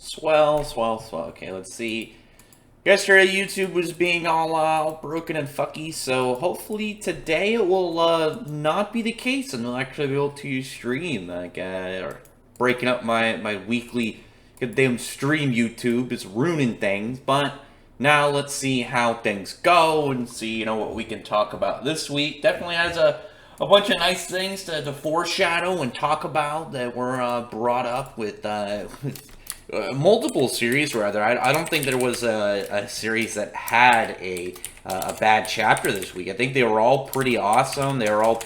Swell. Okay, let's see. Yesterday, YouTube was being all broken and fucky, so hopefully today it will not be the case, and we'll actually be able to stream, or breaking up my weekly goddamn stream. YouTube is ruining things, but now let's see how things go and see, what we can talk about this week. Definitely has a bunch of nice things to foreshadow and talk about that were brought up with multiple series, rather. I don't think there was a series that had a bad chapter this week. I think they were all pretty awesome. They were all,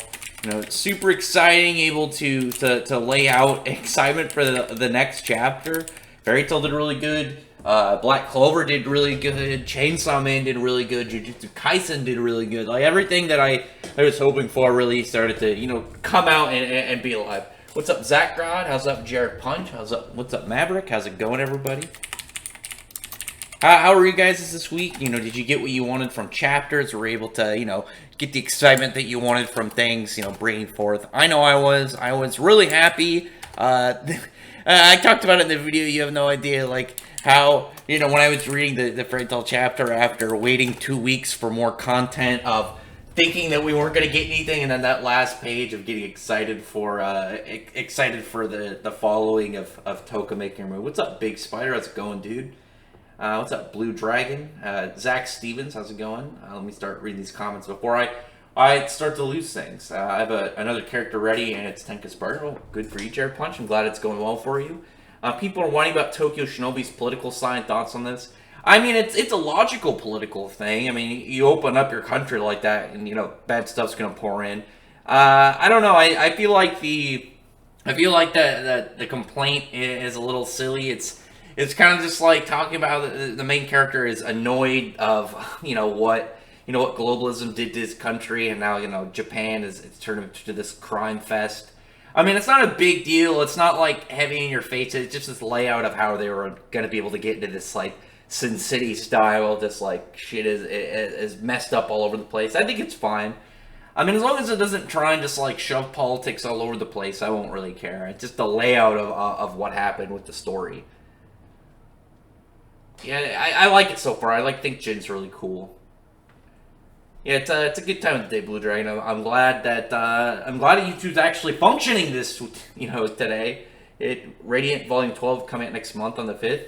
super exciting, able to lay out excitement for the next chapter. Fairy Tail did really good. Black Clover did really good. Chainsaw Man did really good. Jujutsu Kaisen did really good. Like, everything that I was hoping for really started to, come out and be alive. What's up, Zach Grod? How's up, Jared Punch? What's up, Maverick? How's it going, everybody? How are you guys this week? Did you get what you wanted from chapters? Were you able to, get the excitement that you wanted from things, bringing forth? I know I was really happy. I talked about it in the video. You have no idea, like, how, when I was reading the Fairy Tail chapter after waiting 2 weeks for more content, of thinking that we weren't going to get anything, and then that last page of getting excited for the following of Touka making her move. What's up, Big Spider? How's it going, dude? What's up, Blue Dragon? Zach Stevens, how's it going? Let me start reading these comments before I start to lose things. I have another character ready, and it's Tenka Sparta. Oh, good for you, Jared Punch. I'm glad it's going well for you. People are whining about Tokyo Shinobi's political side. Thoughts on this? I mean, it's a logical political thing. I mean, you open up your country like that, and bad stuff's gonna pour in. I don't know. I feel like the complaint is a little silly. It's kind of just like talking about the main character is annoyed of what globalism did to his country, and now Japan it's turned into this crime fest. I mean, it's not a big deal. It's not like heavy in your face. It's just this layout of how they were gonna be able to get into this like Sin City style, just like shit is messed up all over the place. I think it's fine. I mean, as long as it doesn't try and just like shove politics all over the place, I won't really care. It's just the layout of what happened with the story. Yeah, I like it so far. I think Jin's really cool. Yeah, it's a good time of the day, Blue Dragon. I'm glad that YouTube's actually functioning this today. Radiant Volume 12 coming out next month on the 5th.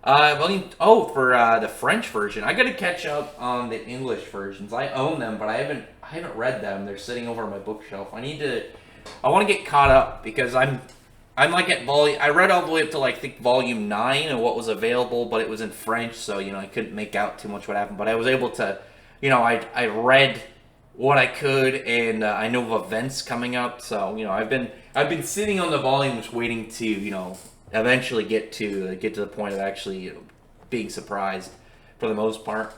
For the French version, I gotta catch up on the English versions. I own them, but I haven't read them. They're sitting over on my bookshelf. I want to get caught up, because I'm like at volume. I read all the way up to like, I think, volume 9 and what was available, but it was in French, so I couldn't make out too much what happened. But I was able to, I read what I could, and I know of events coming up. So I've been sitting on the volumes waiting to eventually get to the point of actually being surprised for the most part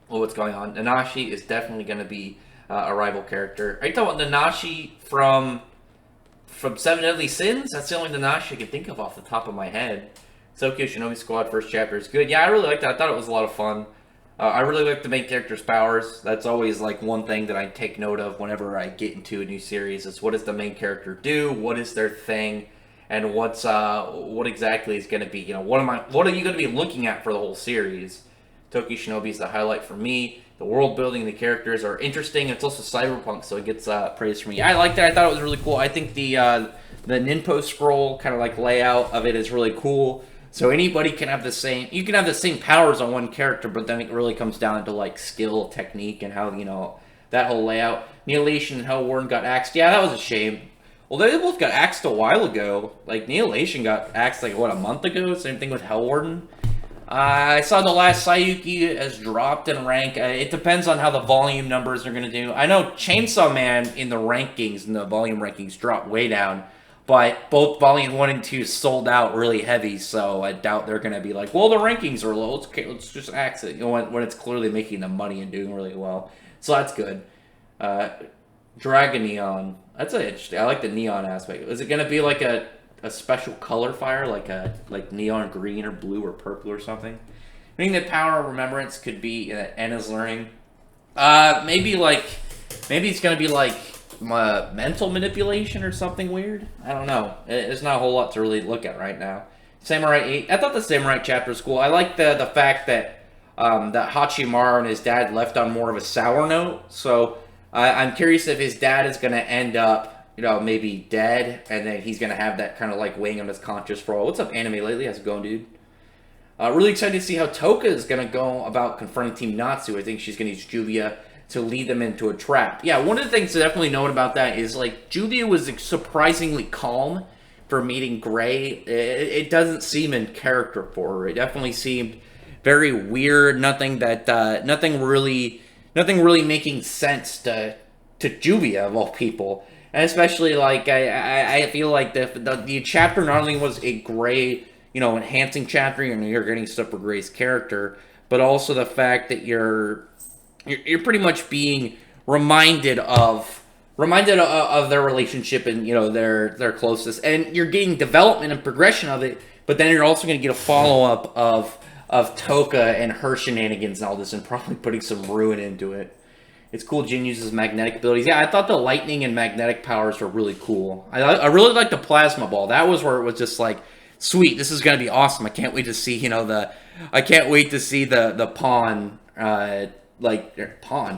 with what's going on. Nanashi is definitely going to be a rival character. Are you talking about Nanashi from Seven Deadly Sins? That's the only Nanashi I can think of off the top of my head. Tokyo Shinobi Squad first chapter is good. Yeah, I really liked that. I thought it was a lot of fun. I really like the main character's powers. That's always like one thing that I take note of whenever I get into a new series, is what does the main character do? What is their thing? And what exactly is going to be, what are you going to be looking at for the whole series? Tokyo Shinobi is the highlight for me. The world building, the characters are interesting. It's also cyberpunk, so it gets praise from me. I like that. I thought it was really cool. I think the Ninpo scroll kind of like layout of it is really cool. So anybody can have the same powers on one character, but then it really comes down to like skill, technique, and how that whole layout. Neolation and Hellwarden got axed. Yeah, that was a shame. Well, they both got axed a while ago. Like, Neolation got axed, like, what, a month ago? Same thing with Hellwarden. I saw the last Sayuki has dropped in rank. It depends on how the volume numbers are going to do. I know Chainsaw Man in the rankings, in the volume rankings, dropped way down. But both volume 1 and 2 sold out really heavy, so I doubt they're going to be like, well, the rankings are low. Let's just axe it. When it's clearly making the money and doing really well. So that's good. Dragon Neon. That's interesting. I like the neon aspect. Is it going to be like a special color fire, like neon green or blue or purple or something? I think the power of remembrance could be Anna's learning. Maybe it's going to be like mental manipulation or something weird. I don't know. There's not a whole lot to really look at right now. Samurai 8. I thought the Samurai chapter was cool. I like the fact that that Hachimaru and his dad left on more of a sour note. So I'm curious if his dad is going to end up, maybe dead, and then he's going to have that kind of like weighing on his conscience for all. What's up, anime lately? How's it going, dude? Really excited to see how Touka is going to go about confronting Team Natsu. I think she's going to use Juvia to lead them into a trap. Yeah, one of the things to definitely note about that is, like, Juvia was surprisingly calm for meeting Gray. It doesn't seem in character for her. It definitely seemed very weird. Nothing really making sense to Juvia, of all people. And especially, like, I feel like the chapter not only was a Gray, enhancing chapter, you're getting stuff for Gray's character, but also the fact that you're pretty much being reminded of their relationship and their closeness, and you're getting development and progression of it. But then you're also going to get a follow up of Touka and her shenanigans and all this, and probably putting some ruin into it. It's cool Jin uses magnetic abilities. Yeah, I thought the lightning and magnetic powers were really cool. I really liked the plasma ball. That was where it was just like, sweet, this is going to be awesome. I can't wait to see the pawn.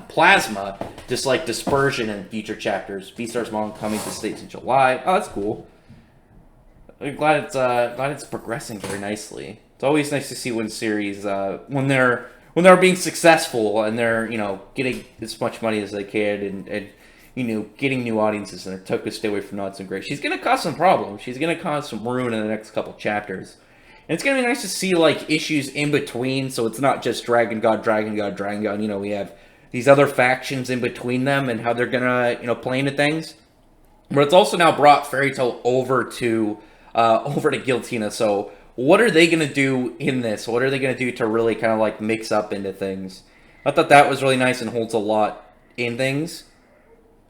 Plasma, just like dispersion in future chapters. Beastar's mom coming to States in July. Oh, that's cool. I'm glad it's progressing very nicely. It's always nice to see when series when they're being successful and they're getting as much money as they can and getting new audiences, and it took to stay away from Nuts and Gray. She's gonna cause some problems. She's gonna cause some ruin in the next couple chapters. And it's going to be nice to see, like, issues in between, so it's not just Dragon God. We have these other factions in between them and how they're going to, play into things. But it's also now brought Fairy Tail over to Guiltina. So what are they going to do in this? What are they going to do to really kind of, like, mix up into things? I thought that was really nice and holds a lot in things.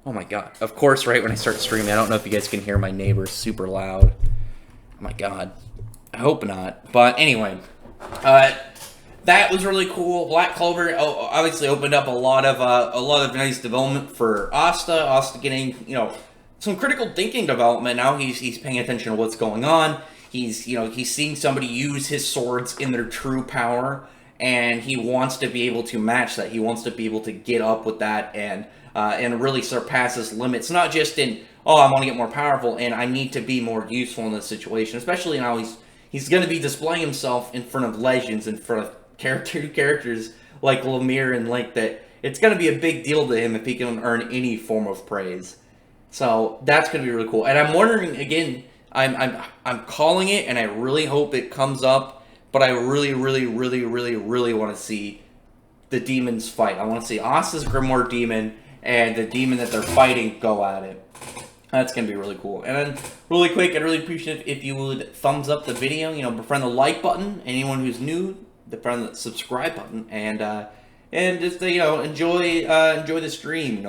Oh, my God. Of course, right when I start streaming, I don't know if you guys can hear my neighbors super loud. Oh, my God. I hope not. But anyway, that was really cool. Black Clover obviously opened up a lot of nice development for Asta. Asta getting some critical thinking development now. He's paying attention to what's going on. He's seeing somebody use his swords in their true power, and he wants to be able to match that. He wants to be able to get up with that and really surpass his limits. Not just in I want to get more powerful and I need to be more useful in this situation. Especially now he's going to be displaying himself in front of legends, in front of characters like Lemire and like that. It's going to be a big deal to him if he can earn any form of praise. So that's going to be really cool. And I'm wondering again. I'm calling it, and I really hope it comes up. But I really want to see the demons fight. I want to see Asta's Grimoire demon and the demon that they're fighting go at it. That's going to be really cool. And then, really quick, I'd really appreciate it if you would thumbs up the video, befriend the like button. Anyone who's new, befriend the subscribe button. And just, enjoy the stream.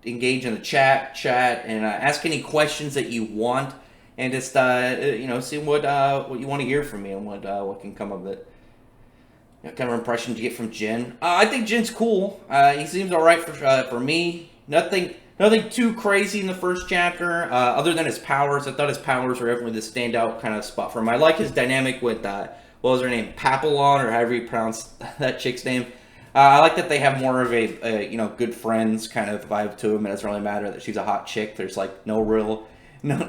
Engage in the chat, and ask any questions that you want. And just, see what you want to hear from me and what can come of it. What kind of impression do you get from Jin? I think Jin's cool. He seems alright for me. Nothing too crazy in the first chapter, other than his powers. I thought his powers were definitely the standout kind of spot for him. I like his dynamic with, what was her name? Papillon, or however you pronounce that chick's name. I like that they have more of a good friends kind of vibe to him. It doesn't really matter that she's a hot chick. There's, there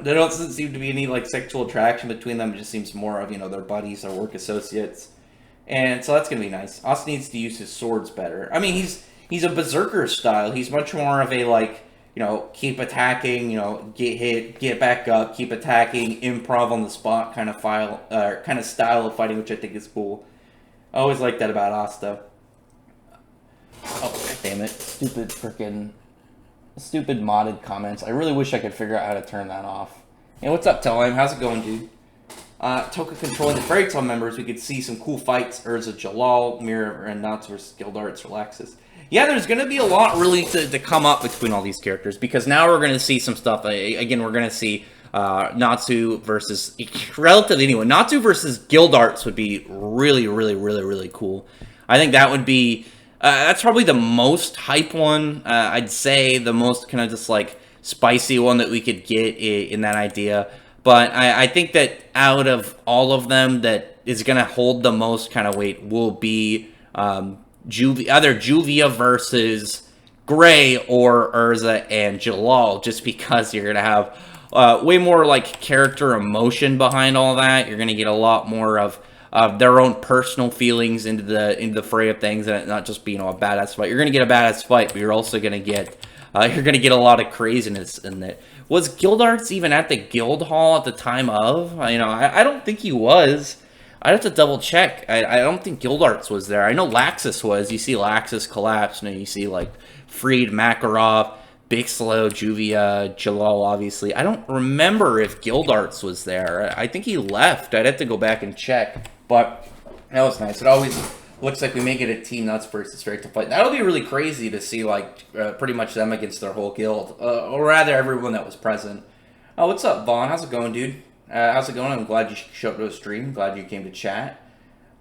doesn't seem to be any, sexual attraction between them. It just seems more of, their buddies, their work associates. And so that's going to be nice. Asta needs to use his swords better. I mean, he's a berserker style. He's much more of a, keep attacking, get hit, get back up, keep attacking, improv on the spot kind of style of fighting, which I think is cool. I always like that about Asta. Oh, damn it. Stupid modded comments. I really wish I could figure out how to turn that off. Hey, what's up, Telheim? How's it going, dude? Touka controlling the Fairy Tail members. We could see some cool fights. Urza Jalal, Mirror, and Nuts versus Gildarts, Relaxes. Yeah, there's going to be a lot really to come up between all these characters, because now we're going to see some stuff. Again, we're going to see Natsu versus, relatively anyway, Natsu versus Gildarts would be really cool. I think that would be, that's probably the most hype one. I'd say the most kind of just spicy one that we could get in that idea. But I think that out of all of them, that is going to hold the most kind of weight will be either Juvia versus Gray or Urza and Jalal, just because you're going to have way more like character emotion behind all that. You're going to get a lot more of their own personal feelings into the fray of things, and it not just be, a badass fight. You're going to get a badass fight, but you're also going to get a lot of craziness in it. Was Gildarts even at the guild hall at the time of? I don't think he was. I'd have to double check. I don't think Gildarts was there. I know Laxus was. You see Laxus collapse, and you see like Freed, Makarov, Bixlow, Juvia, Jalal, obviously. I don't remember if Gildarts was there. I think he left. I'd have to go back and check. But that was nice. It always looks like we make it a Team Nuts versus Straight to Fight. That'll be really crazy to see, like, pretty much them against their whole guild. Or rather, everyone that was present. Oh, what's up, Vaughn? How's it going, dude? How's it going? I'm glad you showed up to a stream. Glad you came to chat.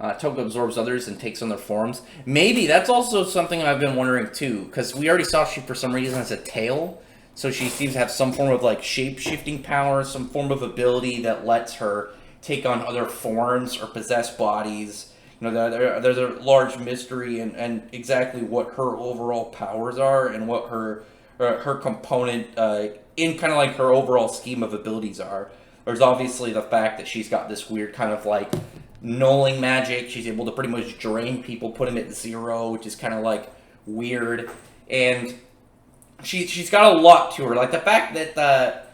Touka absorbs others and takes on their forms. Maybe. That's also something I've been wondering, too. Because we already saw she, for some reason, has a tail. So she seems to have some form of, like, shape-shifting power. Some form of ability that lets her take on other forms or possess bodies. There's a large mystery and exactly what her overall powers are and what her component in kind of like her overall scheme of abilities are. There's obviously the fact that she's got this weird kind of like nulling magic. She's able to pretty much drain people, put them at 0, which is kind of like weird. And she's got a lot to her. Like the fact that that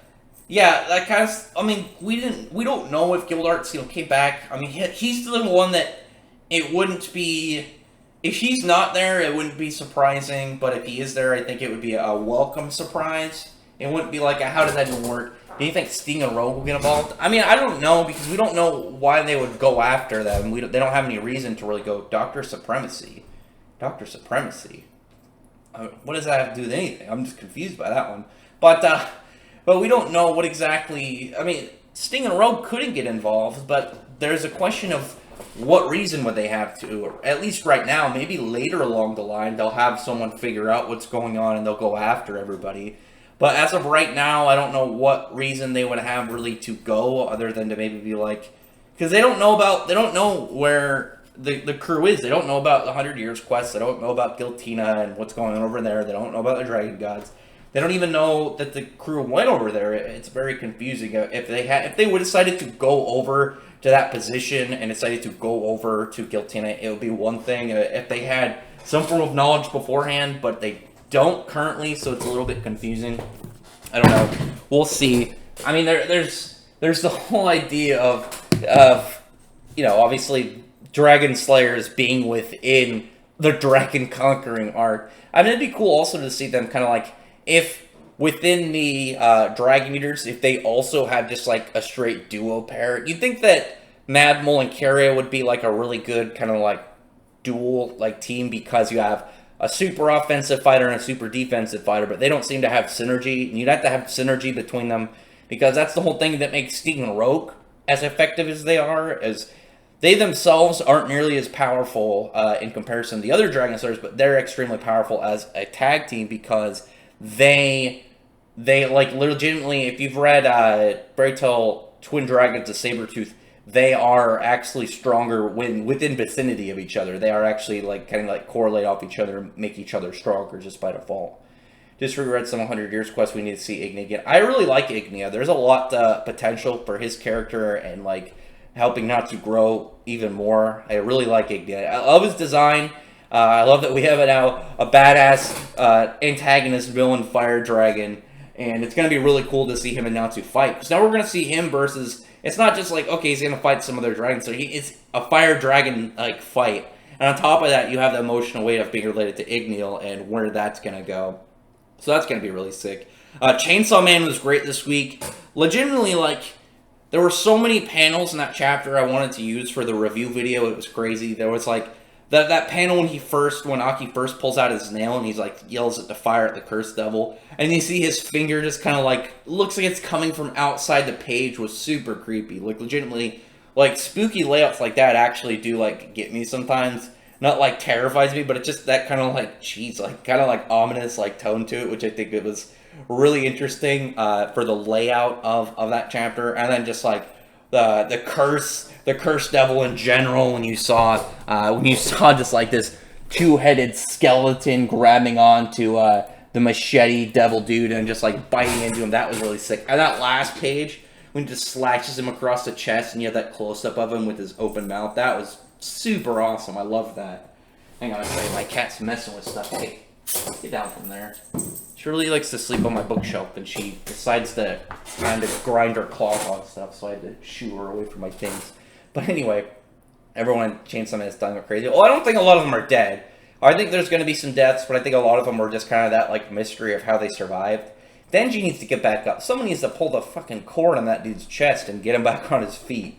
kind of. I mean, we don't know if Gildarts came back. I mean, he's the one that. It wouldn't be, if he's not there, it wouldn't be surprising, but if he is there, I think it would be a welcome surprise. It wouldn't be like, how does that even work? Do you think Sting and Rogue will get involved? I mean, I don't know, because we don't know why they would go after them. They don't have any reason to really go, Dr. Supremacy. Dr. Supremacy? What does that have to do with anything? I'm just confused by that one. But we don't know what exactly, I mean, Sting and Rogue couldn't get involved, but there's a question of, what reason would they have to? Or at least right now, maybe later along the line, they'll have someone figure out what's going on and they'll go after everybody. But as of right now, I don't know what reason they would have really to go, other than to maybe be like, because they don't know where the crew is. They don't know about the 100 Years quest. They don't know about Giltina and what's going on over there. They don't know about the Dragon Gods. They don't even know that the crew went over there. It's very confusing. If they would have decided to go over to that position and decided to go over to Giltina, it would be one thing. If they had some form of knowledge beforehand, but they don't currently, so it's a little bit confusing. I don't know. We'll see. I mean, there's the whole idea of obviously Dragon Slayers being within the Dragon Conquering arc. I mean, it'd be cool also to see them kind of like, if within the Dragon Eaters, if they also have just like a straight duo pair. You'd think that Mad Mole and Carrier would be like a really good kind of like dual like team, because you have a super offensive fighter and a super defensive fighter, but they don't seem to have synergy. And you'd have to have synergy between them, because that's the whole thing that makes Sting and Rogue as effective as they are, as they themselves aren't nearly as powerful in comparison to the other Dragon Slayers, but they're extremely powerful as a tag team, because they like legitimately, if you've read Braytel Twin Dragons of Sabretooth, they are actually stronger when within vicinity of each other. They are actually like kind of like correlate off each other and make each other stronger just by default. Just reread some 100 Years quest. We need to see Ignia again. I really like Ignia. There's a lot potential for his character and like helping Natsu grow even more. I really like Ignia. I love his design. I love that we have now a badass antagonist villain fire dragon, and it's going to be really cool to see him and Natsu fight. Because now we're going to see him versus, it's not just like, okay, he's going to fight some other dragon, so it's a fire dragon like fight. And on top of that, you have the emotional weight of being related to Igniel and where that's going to go. So that's going to be really sick. Chainsaw Man was great this week. Legitimately, like, there were so many panels in that chapter I wanted to use for the review video. It was crazy. There was like that panel when Aki first pulls out his nail and he's like yells at the fire at the cursed devil, and you see his finger just kind of like looks like it's coming from outside the page, was super creepy. Like legitimately, like spooky layouts like that actually do like get me sometimes. Not like terrifies me, but it's just that kind of like, geez, like kind of like ominous like tone to it, which I think it was really interesting for the layout of that chapter, and then just like the cursed devil in general. When you saw just like this two-headed skeleton grabbing onto the machete devil dude and just like biting into him, that was really sick. And that last page, when he just slashes him across the chest and you have that close-up of him with his open mouth, that was super awesome. I love that. Hang on a second, my cat's messing with stuff. Hey, get down from there. She really likes to sleep on my bookshelf, and she decides to kind of grind her claws on stuff, so I had to shoo her away from my things. But anyway, everyone in Chainsaw Man is dying crazy. Well, I don't think a lot of them are dead. I think there's going to be some deaths, but I think a lot of them were just kind of that like mystery of how they survived. Denji needs to get back up. Someone needs to pull the fucking cord on that dude's chest and get him back on his feet.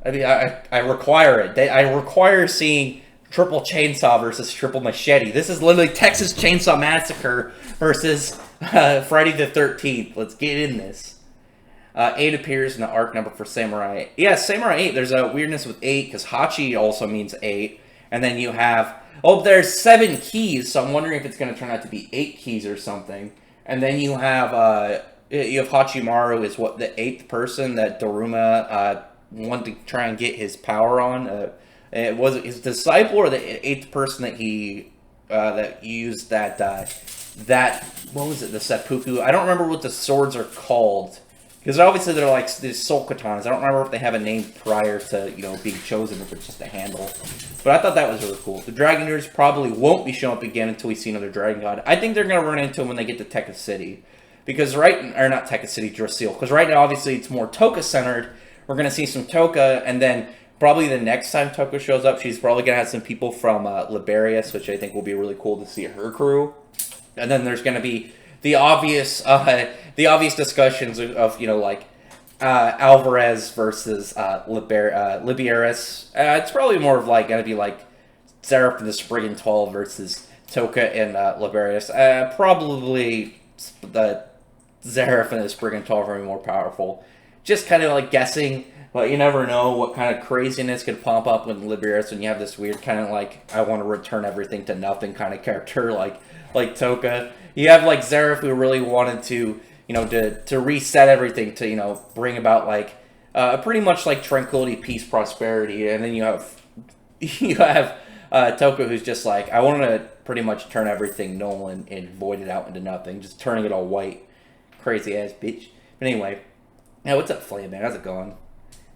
I mean, I require it. I require seeing triple chainsaw versus triple machete. This is literally Texas Chainsaw Massacre versus Friday the 13th. Let's get in this. 8 appears in the arc number for Samurai. Yeah, Samurai 8. There's a weirdness with 8 because Hachi also means 8. And then you have, oh, there's 7 keys, so I'm wondering if it's going to turn out to be 8 keys or something. And then you have Hachimaru is what, the 8th person that Daruma wanted to try and get his power on. It was his disciple or the 8th person that he that used that what was it, the seppuku? I don't remember what the swords are called, because obviously they're like these soul katanas. I don't remember if they have a name prior to being chosen, if it's just a handle. But I thought that was really cool. The Dragoners probably won't be showing up again until we see another Dragon God. I think they're gonna run into him when they get to Tekka City, because not Tekka City, Drasil, because right now obviously it's more Touka centered. We're gonna see some Touka, and then probably the next time Touka shows up, she's probably going to have some people from Liberius, which I think will be really cool to see her crew. And then there's going to be the obvious discussions of Alvarez versus Liberius. It's probably more of like going to be like Seraph and the Spriggan 12 versus Touka and Liberius. Probably the Seraph and the Spriggan 12 are more powerful. Just kind of like guessing. But you never know what kind of craziness could pop up with Liberius when you have this weird kind of like, I want to return everything to nothing kind of character like Touka. You have like Seraph, who really wanted to, to reset everything, to, bring about like pretty much like tranquility, peace, prosperity. And then you have Touka, who's just like, I want to pretty much turn everything null and void it out into nothing, just turning it all white. Crazy ass bitch. But anyway, now what's up, Flame Man? How's it going?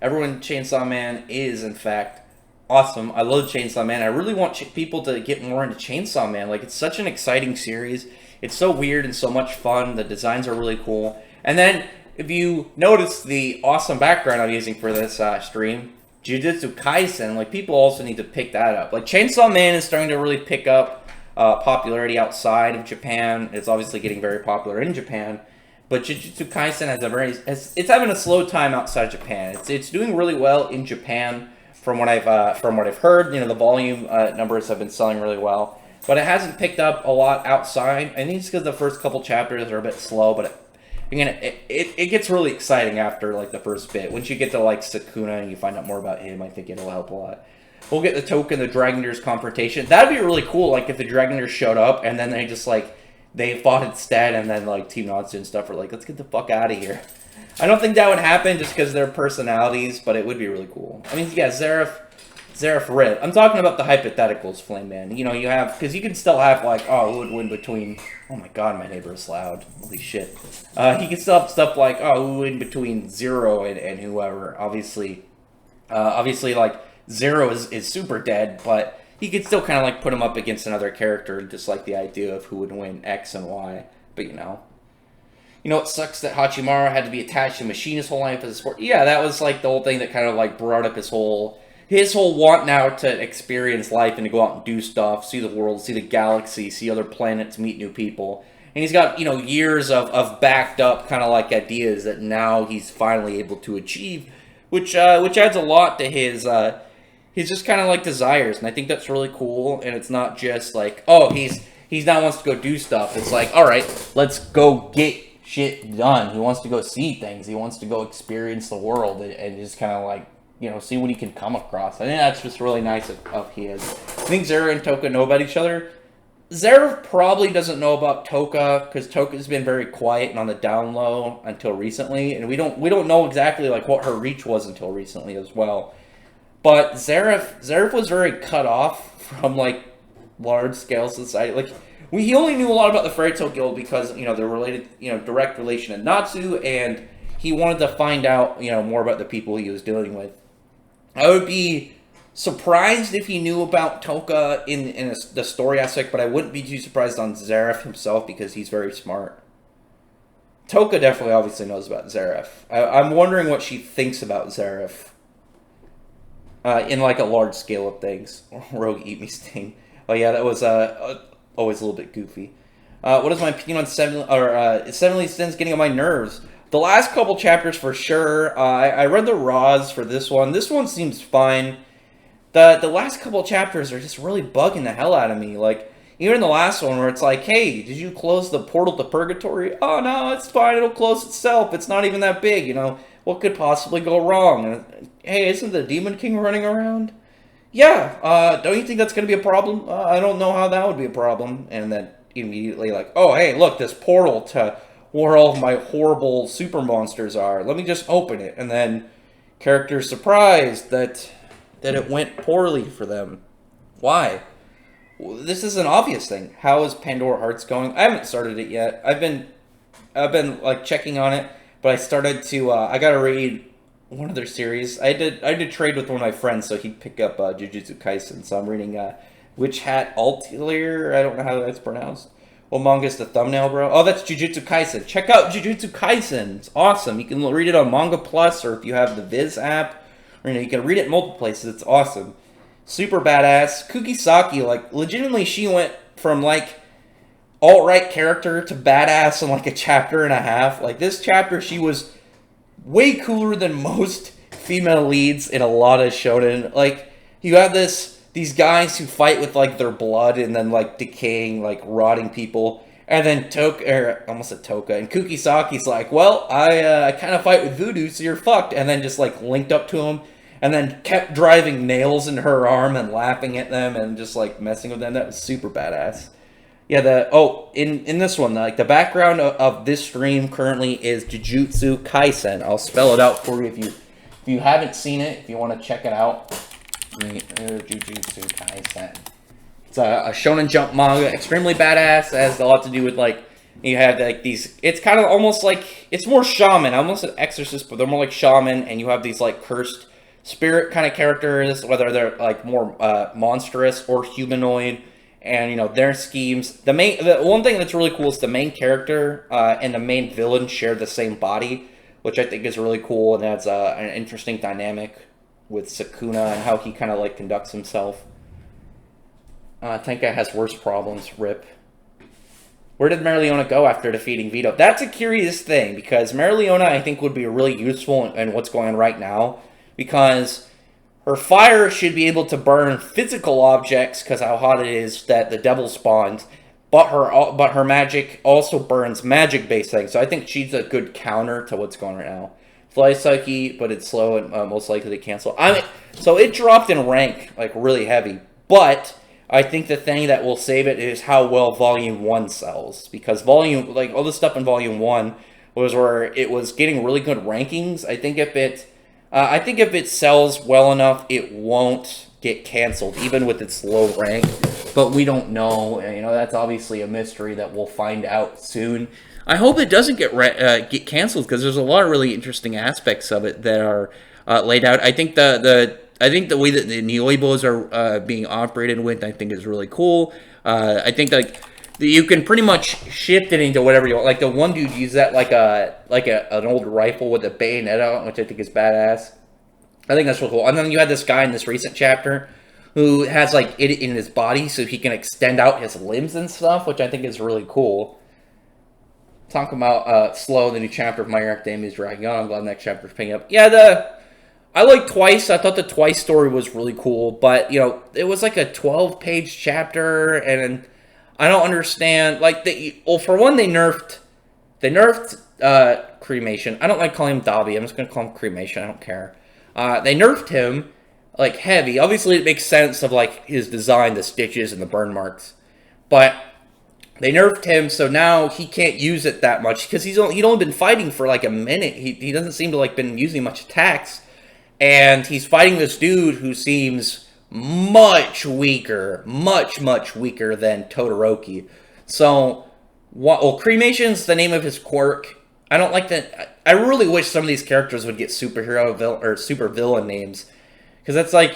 Everyone in Chainsaw Man is, in fact, awesome. I love Chainsaw Man. I really want people to get more into Chainsaw Man. Like, it's such an exciting series. It's so weird and so much fun. The designs are really cool. And then, if you notice the awesome background I'm using for this stream, Jujutsu Kaisen, like, people also need to pick that up. Like, Chainsaw Man is starting to really pick up popularity outside of Japan. It's obviously getting very popular in Japan. But Jujutsu Kaisen it's having a slow time outside Japan. It's doing really well in Japan from what I've heard. The volume numbers have been selling really well, but it hasn't picked up a lot outside. I think it's because the first couple chapters are a bit slow, but it gets really exciting after like the first bit. Once you get to like Sukuna and you find out more about him, I think it'll help a lot. We'll get the Touka and the Dragoners confrontation. That'd be really cool. Like if the Dragoners showed up and then they just like. They fought instead, and then, like, Team Natsu and stuff were like, let's get the fuck out of here. I don't think that would happen just because of their personalities, but it would be really cool. I mean, yeah, Seraph Red. I'm talking about the hypotheticals, Flame Man. You have, because you can still have, like, who would win between, oh my god, my neighbor is loud. Holy shit. You can still have stuff like, who would win between Zero and whoever. Obviously, like, Zero is super dead, but he could still kind of like put him up against another character, just like the idea of who would win X and Y. But it sucks that Hachimaru had to be attached to Machine his whole life as a sport. Yeah, that was like the whole thing that kind of like brought up his whole want now to experience life and to go out and do stuff, see the world, see the galaxy, see other planets, meet new people. And he's got years of backed up kind of like ideas that now he's finally able to achieve, which adds a lot to his. He's just kind of like desires, and I think that's really cool. And it's not just like, he's now wants to go do stuff. It's like, all right, let's go get shit done. He wants to go see things. He wants to go experience the world and just kind of like, see what he can come across. I think that's just really nice of his. I think Zero and Touka know about each other. Zeref probably doesn't know about Touka because Toka's been very quiet and on the down low until recently, and we don't know exactly like what her reach was until recently as well. But Zeref was very cut off from like large scale society. Like he only knew a lot about the Fairy Tail Guild because they're related, direct relation to Natsu, and he wanted to find out more about the people he was dealing with. I would be surprised if he knew about Touka in the story aspect, but I wouldn't be too surprised on Zeref himself because he's very smart. Touka definitely obviously knows about Zeref. I'm wondering what she thinks about Zeref in like a large scale of things. Rogue Eat Me Sting. Oh yeah, that was always a little bit goofy. What is my opinion on Seven Sins getting on my nerves? The last couple chapters for sure. I read the Raws for this one. This one seems fine. The last couple chapters are just really bugging the hell out of me. Like, even in the last one where it's like, hey, did you close the portal to Purgatory? Oh, no, it's fine. It'll close itself. It's not even that big, What could possibly go wrong? And, hey, isn't the Demon King running around? Yeah, don't you think that's going to be a problem? I don't know how that would be a problem. And then immediately like, oh, hey, look, this portal to where all of my horrible super monsters are. Let me just open it. And then characters surprised that it went poorly for them. Why? This is an obvious thing. How is Pandora Hearts going? I haven't started it yet. I've been like checking on it, but I started to I gotta read one of their series. I did trade with one of my friends, so he'd pick up Jujutsu Kaisen. So I'm reading Witch Hat Altier. I don't know how that's pronounced. What manga is the thumbnail, bro? Oh, that's Jujutsu Kaisen. Check out Jujutsu Kaisen. It's awesome. You can read it on Manga Plus, or if you have the Viz app. Or, you can read it in multiple places. It's awesome. Super badass. Kugisaki, like, legitimately she went from, like, alt-right character to badass in, like, a chapter and a half. Like, this chapter, she was way cooler than most female leads in a lot of shonen. Like, you have these guys who fight with, like, their blood and then, like, decaying, like, rotting people. And then almost a Touka, and Kukisaki's like, well, I kind of fight with voodoo, so you're fucked. And then just like linked up to him, and then kept driving nails into her arm and laughing at them and just like messing with them. That was super badass. Yeah, in this one, like the background of this stream currently is Jujutsu Kaisen. I'll spell it out for you if you haven't seen it, if you want to check it out. Jujutsu Kaisen. It's a Shonen Jump manga, extremely badass. It has a lot to do with, like, you have, like, these... It's kind of almost like... It's more shaman, almost an exorcist, but they're more like shaman, and you have these, like, cursed spirit kind of characters, whether they're, like, more monstrous or humanoid, and, their schemes. The one thing that's really cool is the main character and the main villain share the same body, which I think is really cool, and adds an interesting dynamic with Sukuna and how he kind of, like, conducts himself. Tenka has worse problems, rip. Where did Marileona go after defeating Vito? That's a curious thing, because Marileona, I think, would be really useful in what's going on right now, because her fire should be able to burn physical objects, because how hot it is that the devil spawns, but her magic also burns magic-based things, so I think she's a good counter to what's going on right now. Fly Psyche, but it's slow and most likely to cancel. So it dropped in rank, like, really heavy, but I think the thing that will save it is how well Volume 1 sells. Because all the stuff in Volume 1 was where it was getting really good rankings. I think if it sells well enough, it won't get canceled, even with its low rank. But we don't know. That's obviously a mystery that we'll find out soon. I hope it doesn't get canceled, because there's a lot of really interesting aspects of it that are laid out. I think the way that the Nioibos are being operated with, I think is really cool. I think like you can pretty much shift it into whatever you want. Like the one dude used that like an old rifle with a bayonet out, which I think is badass. I think that's really cool. And then you had this guy in this recent chapter who has like it in his body, so he can extend out his limbs and stuff, which I think is really cool. Talking about Slow, the new chapter of My Hero Academia is dragging on. I'm glad the next chapter is picking up. Yeah, I like Twice. I thought the Twice story was really cool, but, it was like a 12-page chapter, and I don't understand. Like, for one, they nerfed Cremation. I don't like calling him Davi. I'm just going to call him Cremation. I don't care. They nerfed him, like, heavy. Obviously, it makes sense of, like, his design, the stitches and the burn marks. But they nerfed him, so now he can't use it that much because he'd only been fighting for like a minute. He doesn't seem to like been using much attacks, and he's fighting this dude who seems much weaker than Todoroki. So, well, Cremation's the name of his quirk. I don't like that. I really wish some of these characters would get or super villain names, because that's like,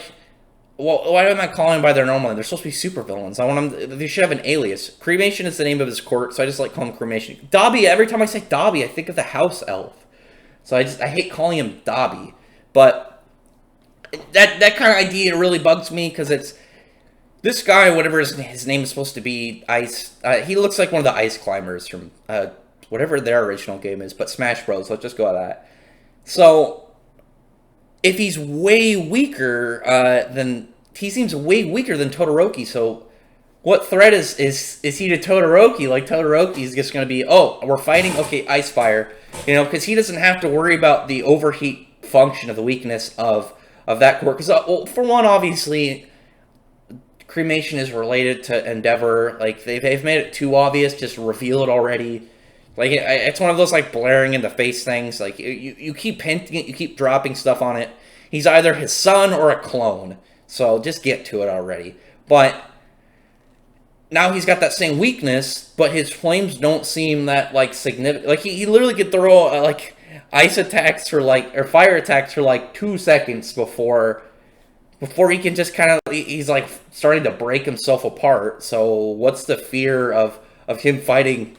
well, why am I calling them by their normal name? They're supposed to be super villains. I want them. They should have an alias. Cremation is the name of his quirk, so I just like calling him Cremation. Dobby. Every time I say Dobby, I think of the house elf. So I hate calling him Dobby. But that kind of idea really bugs me because it's this guy, whatever his name is supposed to be, Ice. He looks like one of the ice climbers from whatever their original game is, but Smash Bros. Let's just go with that. So if he's way weaker, he seems way weaker than Todoroki. So, what threat is he to Todoroki? Like Todoroki's just going to be, oh, we're fighting, okay, Ice Fire, because he doesn't have to worry about the overheat function of the weakness of that quirk. Because well, for one, obviously, Cremation is related to Endeavor. Like they've made it too obvious. Just reveal it already. Like, it's one of those, like, blaring in the face things. Like, you keep hinting it, you keep dropping stuff on it. He's either his son or a clone. So, just get to it already. But now he's got that same weakness, but his flames don't seem that, like, significant. Like, he literally could throw, like, ice attacks for, like, or fire attacks for, like, 2 seconds before he can just kind of, he's, like, starting to break himself apart. So, what's the fear of him fighting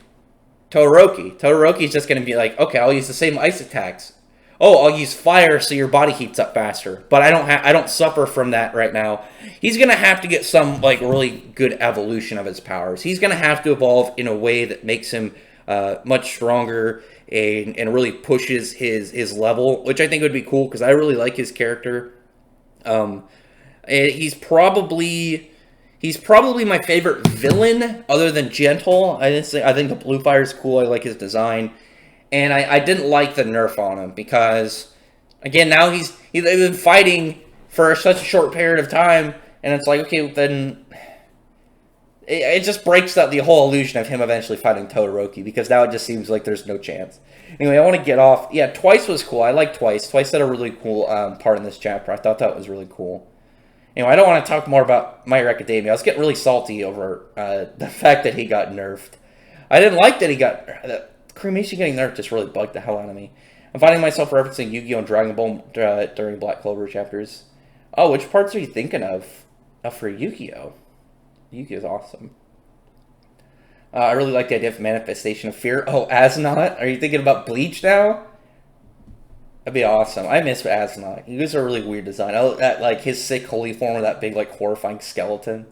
Todoroki? Todoroki's just going to be like, okay, I'll use the same ice attacks. Oh, I'll use fire so your body heats up faster. But I don't suffer from that right now. He's going to have to get some like really good evolution of his powers. He's going to have to evolve in a way that makes him much stronger and really pushes his level, which I think would be cool because I really like his character. He's probably my favorite villain, other than Gentle. I think the Blue Fire is cool. I like his design, and I didn't like the nerf on him because, again, now he's been fighting for such a short period of time, and it's like, okay, then it just breaks up the whole illusion of him eventually fighting Todoroki because now it just seems like there's no chance. Anyway, I want to get off. Yeah, Twice was cool. I like Twice. Twice had a really cool part in this chapter. I thought that was really cool. Anyway, I don't want to talk more about My Hero Academia. I was getting really salty over the fact that he got nerfed. I didn't like that he got... Cremation getting nerfed just really bugged the hell out of me. I'm finding myself referencing Yu-Gi-Oh! And Dragon Ball during Black Clover chapters. Oh, which parts are you thinking of for Yu-Gi-Oh? Yu-Gi-Oh's awesome. I really like the idea of manifestation of fear. Oh, Asnot? Are you thinking about Bleach now? That'd be awesome. I miss Asnot. He was a really weird design. Like his sick holy form with that big, like, horrifying skeleton.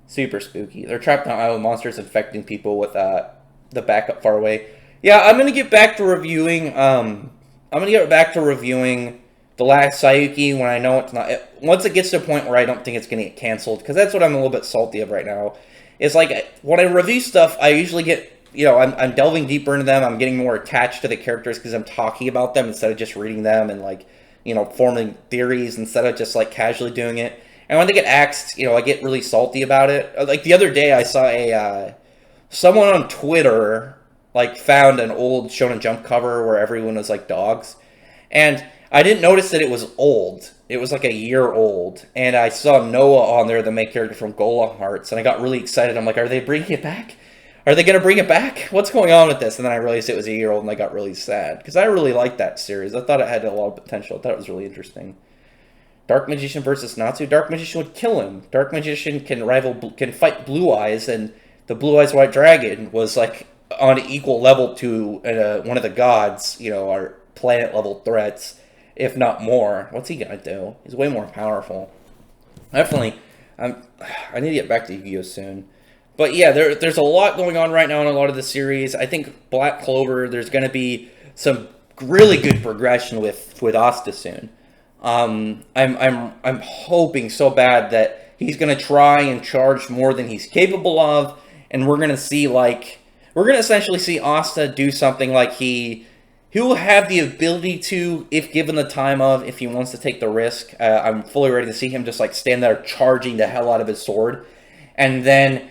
Super spooky. They're trapped on island monsters infecting people with the backup far away. Yeah, I'm gonna get back to reviewing. I'm gonna get back to reviewing the last Sayuki when I know it's not. Once it gets to a point where I don't think it's gonna get canceled, because that's what I'm a little bit salty of right now. It's like when I review stuff, I usually get. I'm delving deeper into them. I'm getting more attached to the characters because I'm talking about them instead of just reading them and, like, forming theories instead of just, like, casually doing it. And when they get axed, I get really salty about it. Like, the other day I saw someone on Twitter, like, found an old Shonen Jump cover where everyone was, like, dogs. And I didn't notice that it was old. It was, like, a year old. And I saw Noah on there, the main character from Golem Hearts, and I got really excited. I'm like, are they bringing it back? Are they going to bring it back? What's going on with this? And then I realized it was a year old, and I got really sad. Because I really liked that series. I thought it had a lot of potential. I thought it was really interesting. Dark Magician versus Natsu. Dark Magician would kill him. Dark Magician can fight Blue Eyes, and the Blue Eyes White Dragon was, like, on an equal level to one of the gods, our planet-level threats, if not more. What's he going to do? He's way more powerful. Definitely. I need to get back to Yu-Gi-Oh! Soon. But yeah, there's a lot going on right now in a lot of the series. I think Black Clover, there's going to be some really good progression with Asta soon. I'm hoping so bad that he's going to try and charge more than he's capable of, and we're going to essentially see Asta do something like he'll have the ability to, if given the time if he wants to take the risk. I'm fully ready to see him just, like, stand there charging the hell out of his sword. and then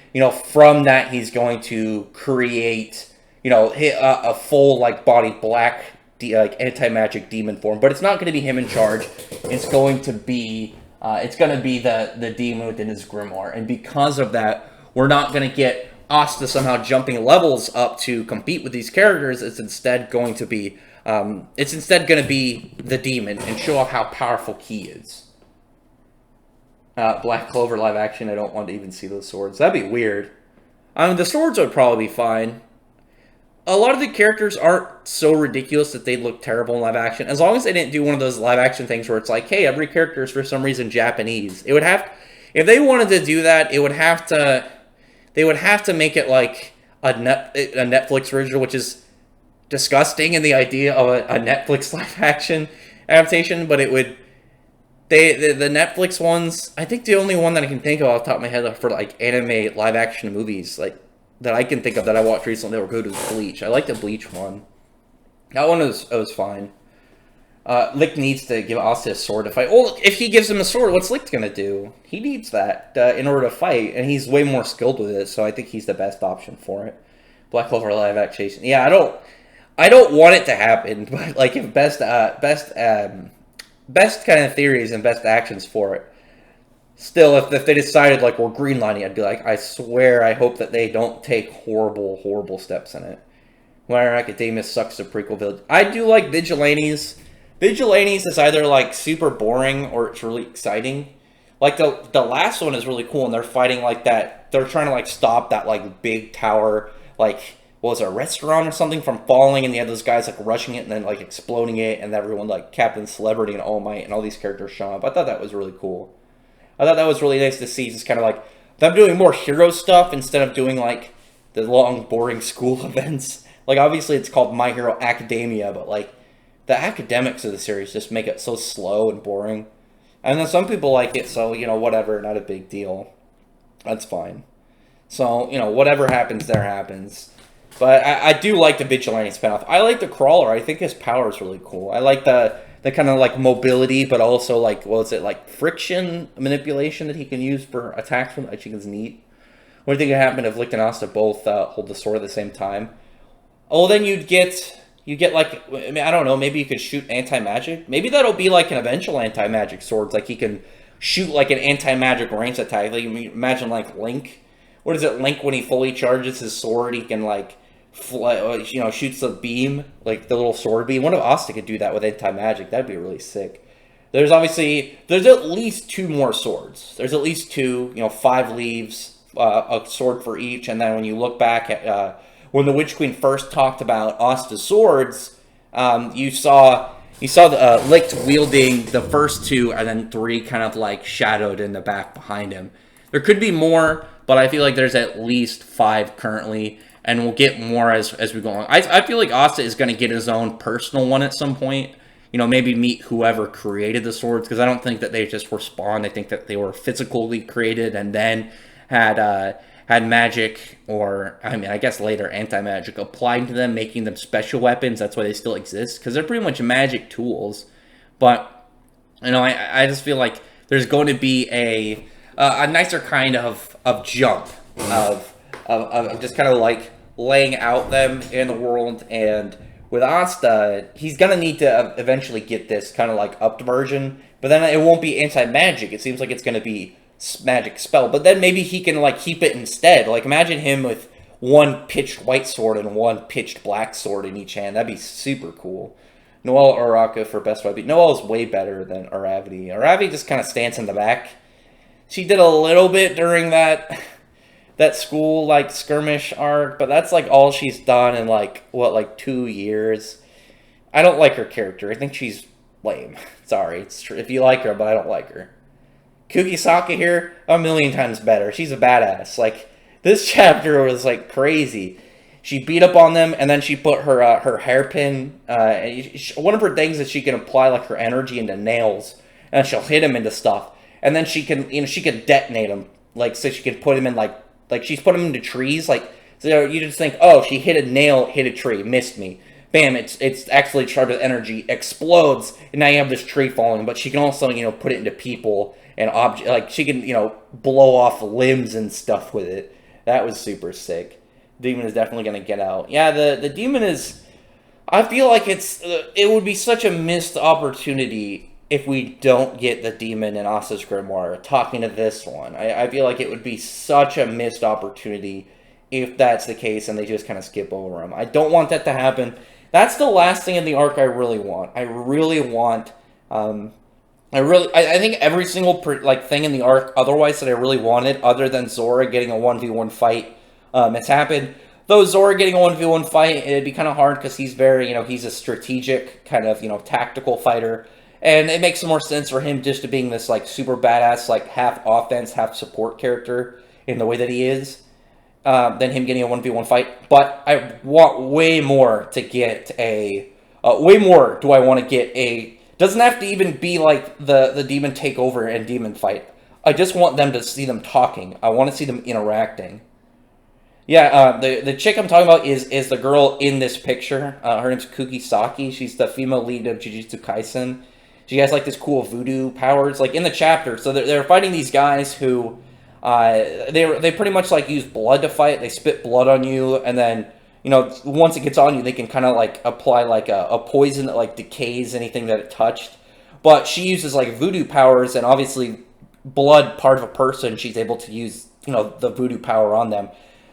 from that he's going to create a full like body black like anti-magic demon form. But it's not going to be him in charge. It's going to be the demon within his grimoire, and because of that, we're not going to get Asta somehow jumping levels up to compete with these characters. It's instead going to be the demon and show off how powerful he is. Black Clover live action, I don't want to even see those swords. That'd be weird. I mean, the swords would probably be fine. A lot of the characters aren't so ridiculous that they look terrible in live action. As long as they didn't do one of those live action things where it's like, hey, every character is for some reason Japanese. It would have, if they wanted to do that, they would have to make it like a Netflix original, which is disgusting in the idea of a Netflix live action adaptation. But it would, the Netflix ones, I think the only one that I can think of off the top of my head for like anime live action movies, like that I can think of that I watched recently that were good, was Bleach. I like the Bleach one. That one was fine. Lick needs to give Asta a sword to fight. Oh, if he gives him a sword, what's Lick gonna do? He needs that in order to fight, and he's way more skilled with it, so I think he's the best option for it. Black Clover live action. Yeah, I don't want it to happen, but like if best kind of theories and best actions for it. Still, if they decided like we're greenlining, I'd be like, I swear, I hope that they don't take horrible steps in it. Where Academia sucks the prequel village. I do like Vigilantes. Vigilantes is either like super boring or it's really exciting. Like the last one is really cool, and they're fighting like that. They're trying to like stop that like big tower, like what was it, a restaurant or something, from falling, and you have those guys like rushing it and then like exploding it, and everyone like Captain Celebrity and All Might and all these characters show up. I thought that was really cool. I thought that was really nice to see, just kind of like them doing more hero stuff instead of doing like the long, boring school events. Like obviously it's called My Hero Academia, but like the academics of the series just make it so slow and boring. And then some people like it, so whatever, not a big deal. That's fine. So whatever happens, there happens. But I do like the Vigilante spinoff. I like the Crawler. I think his power is really cool. I like the kind of like mobility, but also like, like friction manipulation that he can use for attacks from, I think is neat. What do you think would happen if Lick and Asta both hold the sword at the same time? Oh, then you get like, I mean, I don't know, maybe you could shoot anti-magic. Maybe that'll be like an eventual anti-magic swords, like he can shoot like an anti-magic range attack. Like imagine like Link. What is it, Link, when he fully charges his sword, he can like shoots the beam, like the little sword beam. What if Asta could do that with anti-magic? That'd be really sick. There's at least 2 more swords. There's at least 2, 5 leaves, a sword for each. And then when you look back at when the Witch Queen first talked about Asta's swords, you saw the Lick wielding the first 2, and then 3 kind of like shadowed in the back behind him. There could be more, but I feel like there's at least 5 currently. And we'll get more as we go along. I feel like Asta is going to get his own personal one at some point. Maybe meet whoever created the swords, because I don't think that they just were spawned. I think that they were physically created and then had magic, or I mean, I guess later anti-magic applied to them, making them special weapons. That's why they still exist, because they're pretty much magic tools. But I just feel like there's going to be a nicer kind of jump of just kind of like laying out them in the world. And with Asta, he's gonna need to eventually get this kind of like upped version, but then it won't be anti-magic. It seems like it's gonna be magic spell, but then maybe he can like keep it instead. Like imagine him with 1 pitched white sword and 1 pitched black sword in each hand. That'd be super cool. Noelle Araka for best fight. Noelle is way better than Aravity. Aravity just kind of stands in the back. She did a little bit during that school like skirmish arc, but that's like all she's done in like 2 years. I don't like her character. I think she's lame. Sorry, it's true. If you like her, but I don't like her. Kugisaka here, a million times better. She's a badass. Like this chapter was like crazy. She beat up on them, and then she put her hairpin. One of her things is she can apply like her energy into nails, and she'll hit him into stuff, and then she can detonate them. Like so, she can put him in like she's put them into trees, like, so you just think, oh, she hit a nail, hit a tree, missed me. Bam, it's actually charged with energy, explodes, and now you have this tree falling. But she can also, put it into people and object, like she can, blow off limbs and stuff with it. That was super sick. Demon is definitely gonna get out. Yeah, the demon is. I feel like it would be such a missed opportunity if we don't get the demon in Asta's grimoire talking to this one. I feel like it would be such a missed opportunity if that's the case and they just kind of skip over him. I don't want that to happen. That's the last thing in the arc I really want. I really want. I think every single thing in the arc otherwise that I really wanted, other than Zora getting a 1v1 fight, has happened. Though Zora getting a 1v1 fight, it'd be kind of hard because he's very, he's a strategic kind of, tactical fighter. And it makes more sense for him just to being this, super badass, half offense, half support character in the way that he is, than him getting a 1v1 fight. But I want way more to get way more do I want to get doesn't have to even be the demon takeover and demon fight. I just want them to see them talking. I want to see them interacting. Yeah, the chick I'm talking about is the girl in this picture. Her name's Kugisaki. She's the female lead of Jujutsu Kaisen. She has this cool voodoo powers, in the chapter. So they're fighting these guys who, they pretty much use blood to fight. They spit blood on you, and then once it gets on you, they can kind of apply a poison that decays anything that it touched. But she uses voodoo powers, and obviously blood part of a person, she's able to use the voodoo power on them.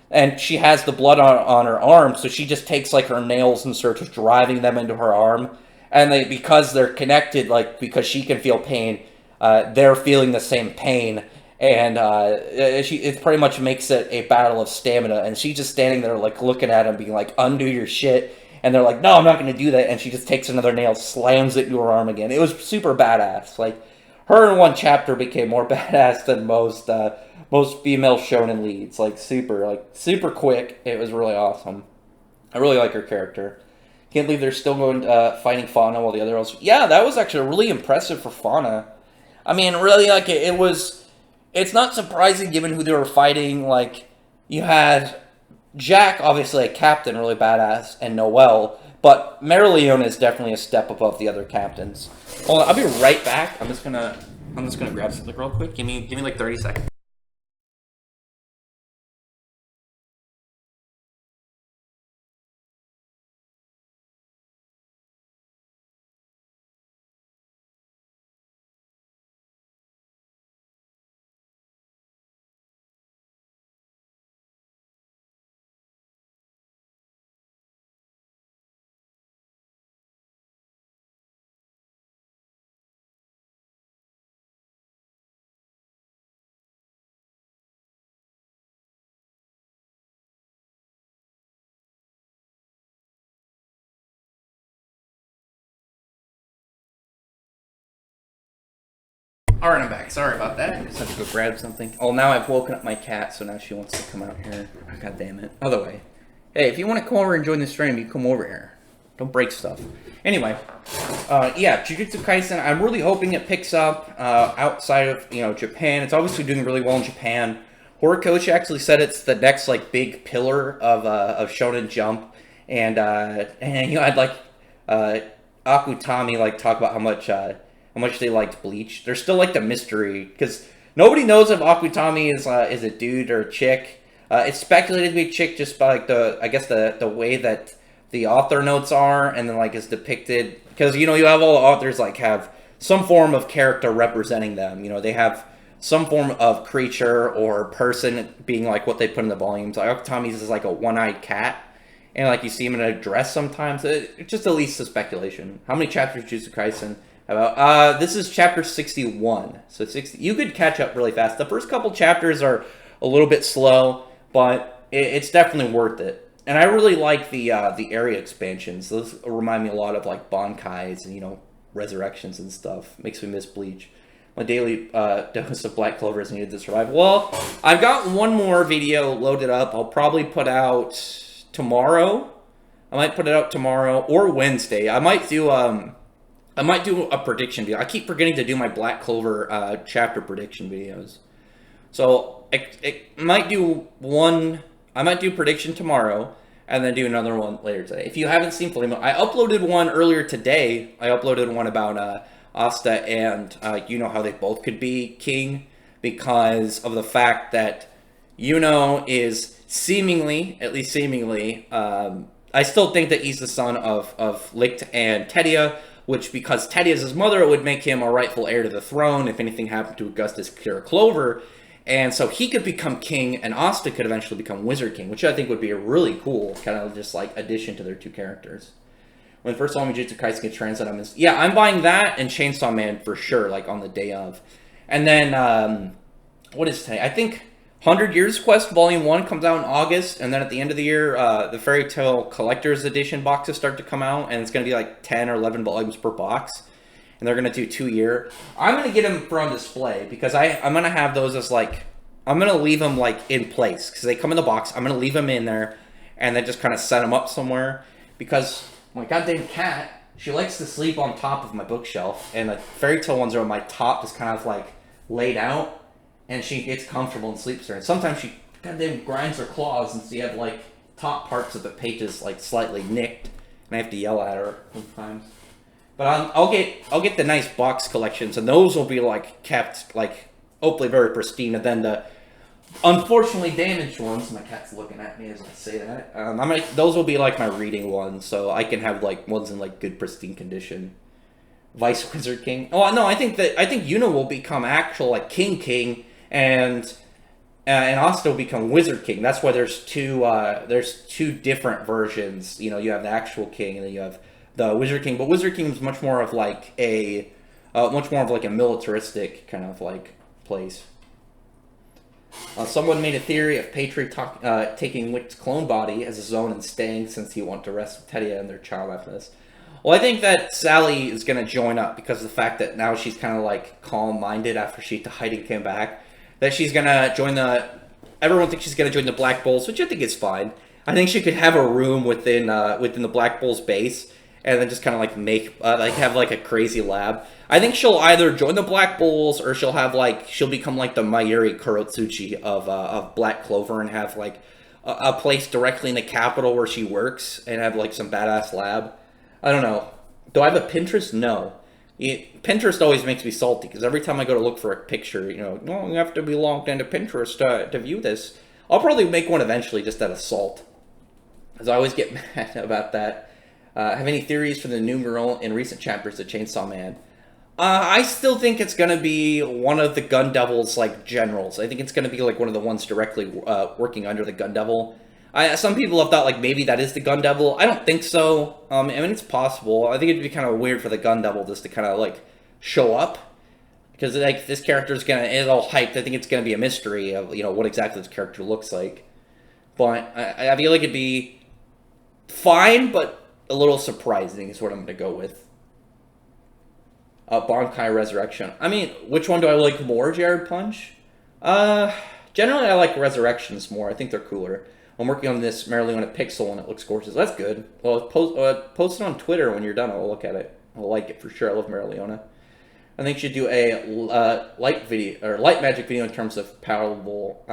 And she has the blood on her arm, so she just takes her nails and starts driving them into her arm. And because they're connected, because she can feel pain, they're feeling the same pain. And it pretty much makes it a battle of stamina. And she's just standing there looking at him, being undo your shit. And they're like, no, I'm not going to do that. And she just takes another nail, slams it into her arm again. It was super badass. Her in one chapter became more badass than most female shonen leads. Super quick. It was really awesome. I really like her character. Can't believe they're still going fighting Fauna while the other else. Yeah, that was actually really impressive for Fauna. I mean, really, it was. It's not surprising given who they were fighting. You had Jack, obviously a captain, really badass, and Noelle. But Merleone is definitely a step above the other captains. Hold on, I'll be right back. I'm just gonna grab something real quick. Give me 30 seconds. Alright, I'm back. Sorry about that. I just had to go grab something. Oh, now I've woken up my cat, so now she wants to come out here. Oh, God damn it. Other way. Hey, if you want to come over and join the stream, you come over here. Don't break stuff. Anyway, yeah, Jujutsu Kaisen, I'm really hoping it picks up outside of, Japan. It's obviously doing really well in Japan. Horikoshi actually said it's the next, big pillar of Shonen Jump. And I'd Akutami, talk about how much they liked Bleach. There's still the mystery because nobody knows if Akutami is a dude or a chick. It's speculated to be a chick just by the way that the author notes are, and then is depicted because you have all the authors have some form of character representing them. They have some form of creature or person being what they put in the volumes. Akutami's is a one-eyed cat. And you see him in a dress sometimes. It's just at least a speculation. How many chapters Jujutsu Kaisen? About this is chapter 61, so 60. You could catch up really fast. The first couple chapters are a little bit slow, but it's definitely worth it. And I really like the area expansions. Those remind me a lot of Bankais and resurrections and stuff. Makes me miss Bleach. My daily dose of Black Clover is needed to survive. Well, I've got one more video loaded up. I'll probably put out tomorrow. I might put it out tomorrow or Wednesday. I might do a prediction video. I keep forgetting to do my Black Clover chapter prediction videos. So it might do one. I might do prediction tomorrow and then do another one later today. If you haven't seen Flame, I uploaded one earlier today. I uploaded one about Asta and Yuno, how they both could be king because of the fact that Yuno is seemingly, at least seemingly, I still think that he's the son of Licht and Tedia, which, because Tedia is his mother, it would make him a rightful heir to the throne if anything happened to Augustus Kira Clover. And so he could become king, and Asta could eventually become Wizard King, which I think would be a really cool kind of just like addition to their two characters. When first saw me Jujutsu Kaisen translate, I'm buying that and Chainsaw Man for sure, like on the day of. And then, what is today? I think 100 Years Quest Volume 1 comes out in August, and then at the end of the year, the Fairy Tail Collector's Edition boxes start to come out, and it's going to be like 10 or 11 volumes per box. And they're going to do 2 year. I'm going to get them for on display because I'm going to have those as like, I'm going to leave them like in place because they come in the box. I'm going to leave them in there and then just kind of set them up somewhere because my goddamn cat, she likes to sleep on top of my bookshelf, and the Fairy Tail ones are on my top, just kind of like laid out, and she gets comfortable and sleeps there. And sometimes she goddamn grinds her claws and so you have like top parts of the pages like slightly nicked, and I have to yell at her sometimes. But I'll get the nice box collections, and those will be like kept like hopefully very pristine. And then the unfortunately damaged ones, my cat's looking at me as I say that. Those will be like my reading ones, so I can have like ones in like good pristine condition. Vice Wizard King. Oh no, I think Yuna will become actual like King, and Asta will become Wizard King. That's why there's two different versions. You know, you have the actual king, and then you have the Wizard King, but Wizard King is much more of like a militaristic kind of like place. Someone made a theory of Patriot taking Wick's clone body as his own and staying since he wanted to rest with Tedia and their child after this. Well, I think that Sally is going to join up because of the fact that now she's kind of like calm-minded after she died and came back. That she's going to join everyone thinks she's going to join the Black Bulls, which I think is fine. I think she could have a room within the Black Bulls base, and then just kind of like have like a crazy lab. I think she'll either join the Black Bulls or she'll become like the Mayuri Kurotsuchi of Black Clover and have like a place directly in the capital where she works and have like some badass lab. I don't know. Do I have a Pinterest? No. Pinterest always makes me salty because every time I go to look for a picture, you have to be logged into Pinterest to view this. I'll probably make one eventually just out of salt, because I always get mad about that. Have any theories for the new girl in recent chapters of Chainsaw Man? I still think it's going to be one of the Gun Devil's like generals. I think it's going to be like one of the ones directly working under the Gun Devil. Some people have thought like maybe that is the Gun Devil. I don't think so. I mean, it's possible. I think it'd be kind of weird for the Gun Devil just to kind of like show up, because like this character is all hyped. I think it's going to be a mystery of what exactly this character looks like. But I feel like it'd be fine, but a little surprising is what I'm going to go with. Bankai Resurrection. I mean, which one do I like more, Jared Punch? Generally I like Resurrections more. I think they're cooler. I'm working on this Marileona Pixel and it looks gorgeous. That's good. Well, post it on Twitter when you're done. I'll look at it. I'll like it for sure. I love Marileona. I think you should do a light magic video in terms of power level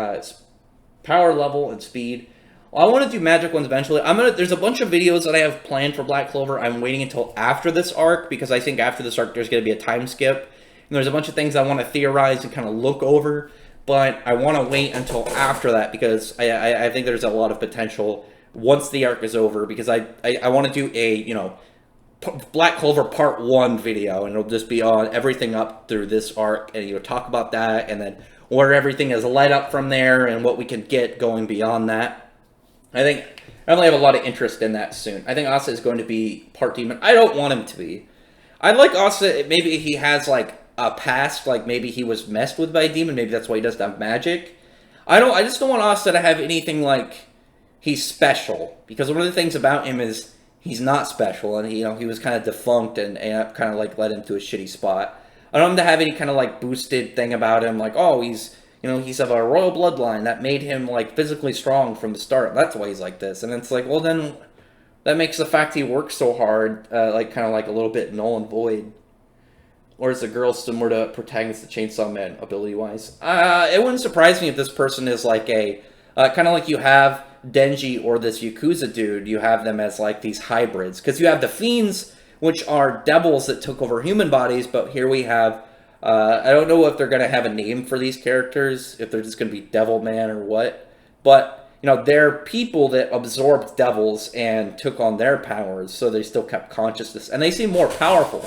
and speed. Well, I want to do magic ones eventually. There's a bunch of videos that I have planned for Black Clover. I'm waiting until after this arc because I think after this arc there's going to be a time skip. And there's a bunch of things I want to theorize and kind of look over. But I want to wait until after that because I think there's a lot of potential once the arc is over, because I want to do a, Black Clover Part 1 video, and it'll just be on everything up through this arc, and talk about that, and then where everything is led up from there, and what we can get going beyond that. I really have a lot of interest in that soon. I think Asta is going to be part demon. I don't want him to be. I'd like Asta, maybe he has like a past, like maybe he was messed with by a demon, maybe that's why he doesn't have magic. I just don't want Asta to have anything like he's special, because one of the things about him is he's not special, and he was kind of defunct and kind of like led him to a shitty spot. I don't want him to have any kind of like boosted thing about him, like, oh, he's of a royal bloodline that made him like physically strong from the start. That's why he's like this. And it's like, well, then that makes the fact he works so hard like kind of like a little bit null and void. Or is the girl similar to protagonist of Chainsaw Man ability-wise? It wouldn't surprise me if this person is like a kind of like you have Denji or this Yakuza dude. You have them as like these hybrids, because you have the fiends, which are devils that took over human bodies, but here we have, I don't know if they're going to have a name for these characters, if they're just going to be Devil Man or what, but, you know, they're people that absorbed devils and took on their powers, so they still kept consciousness, and they seem more powerful,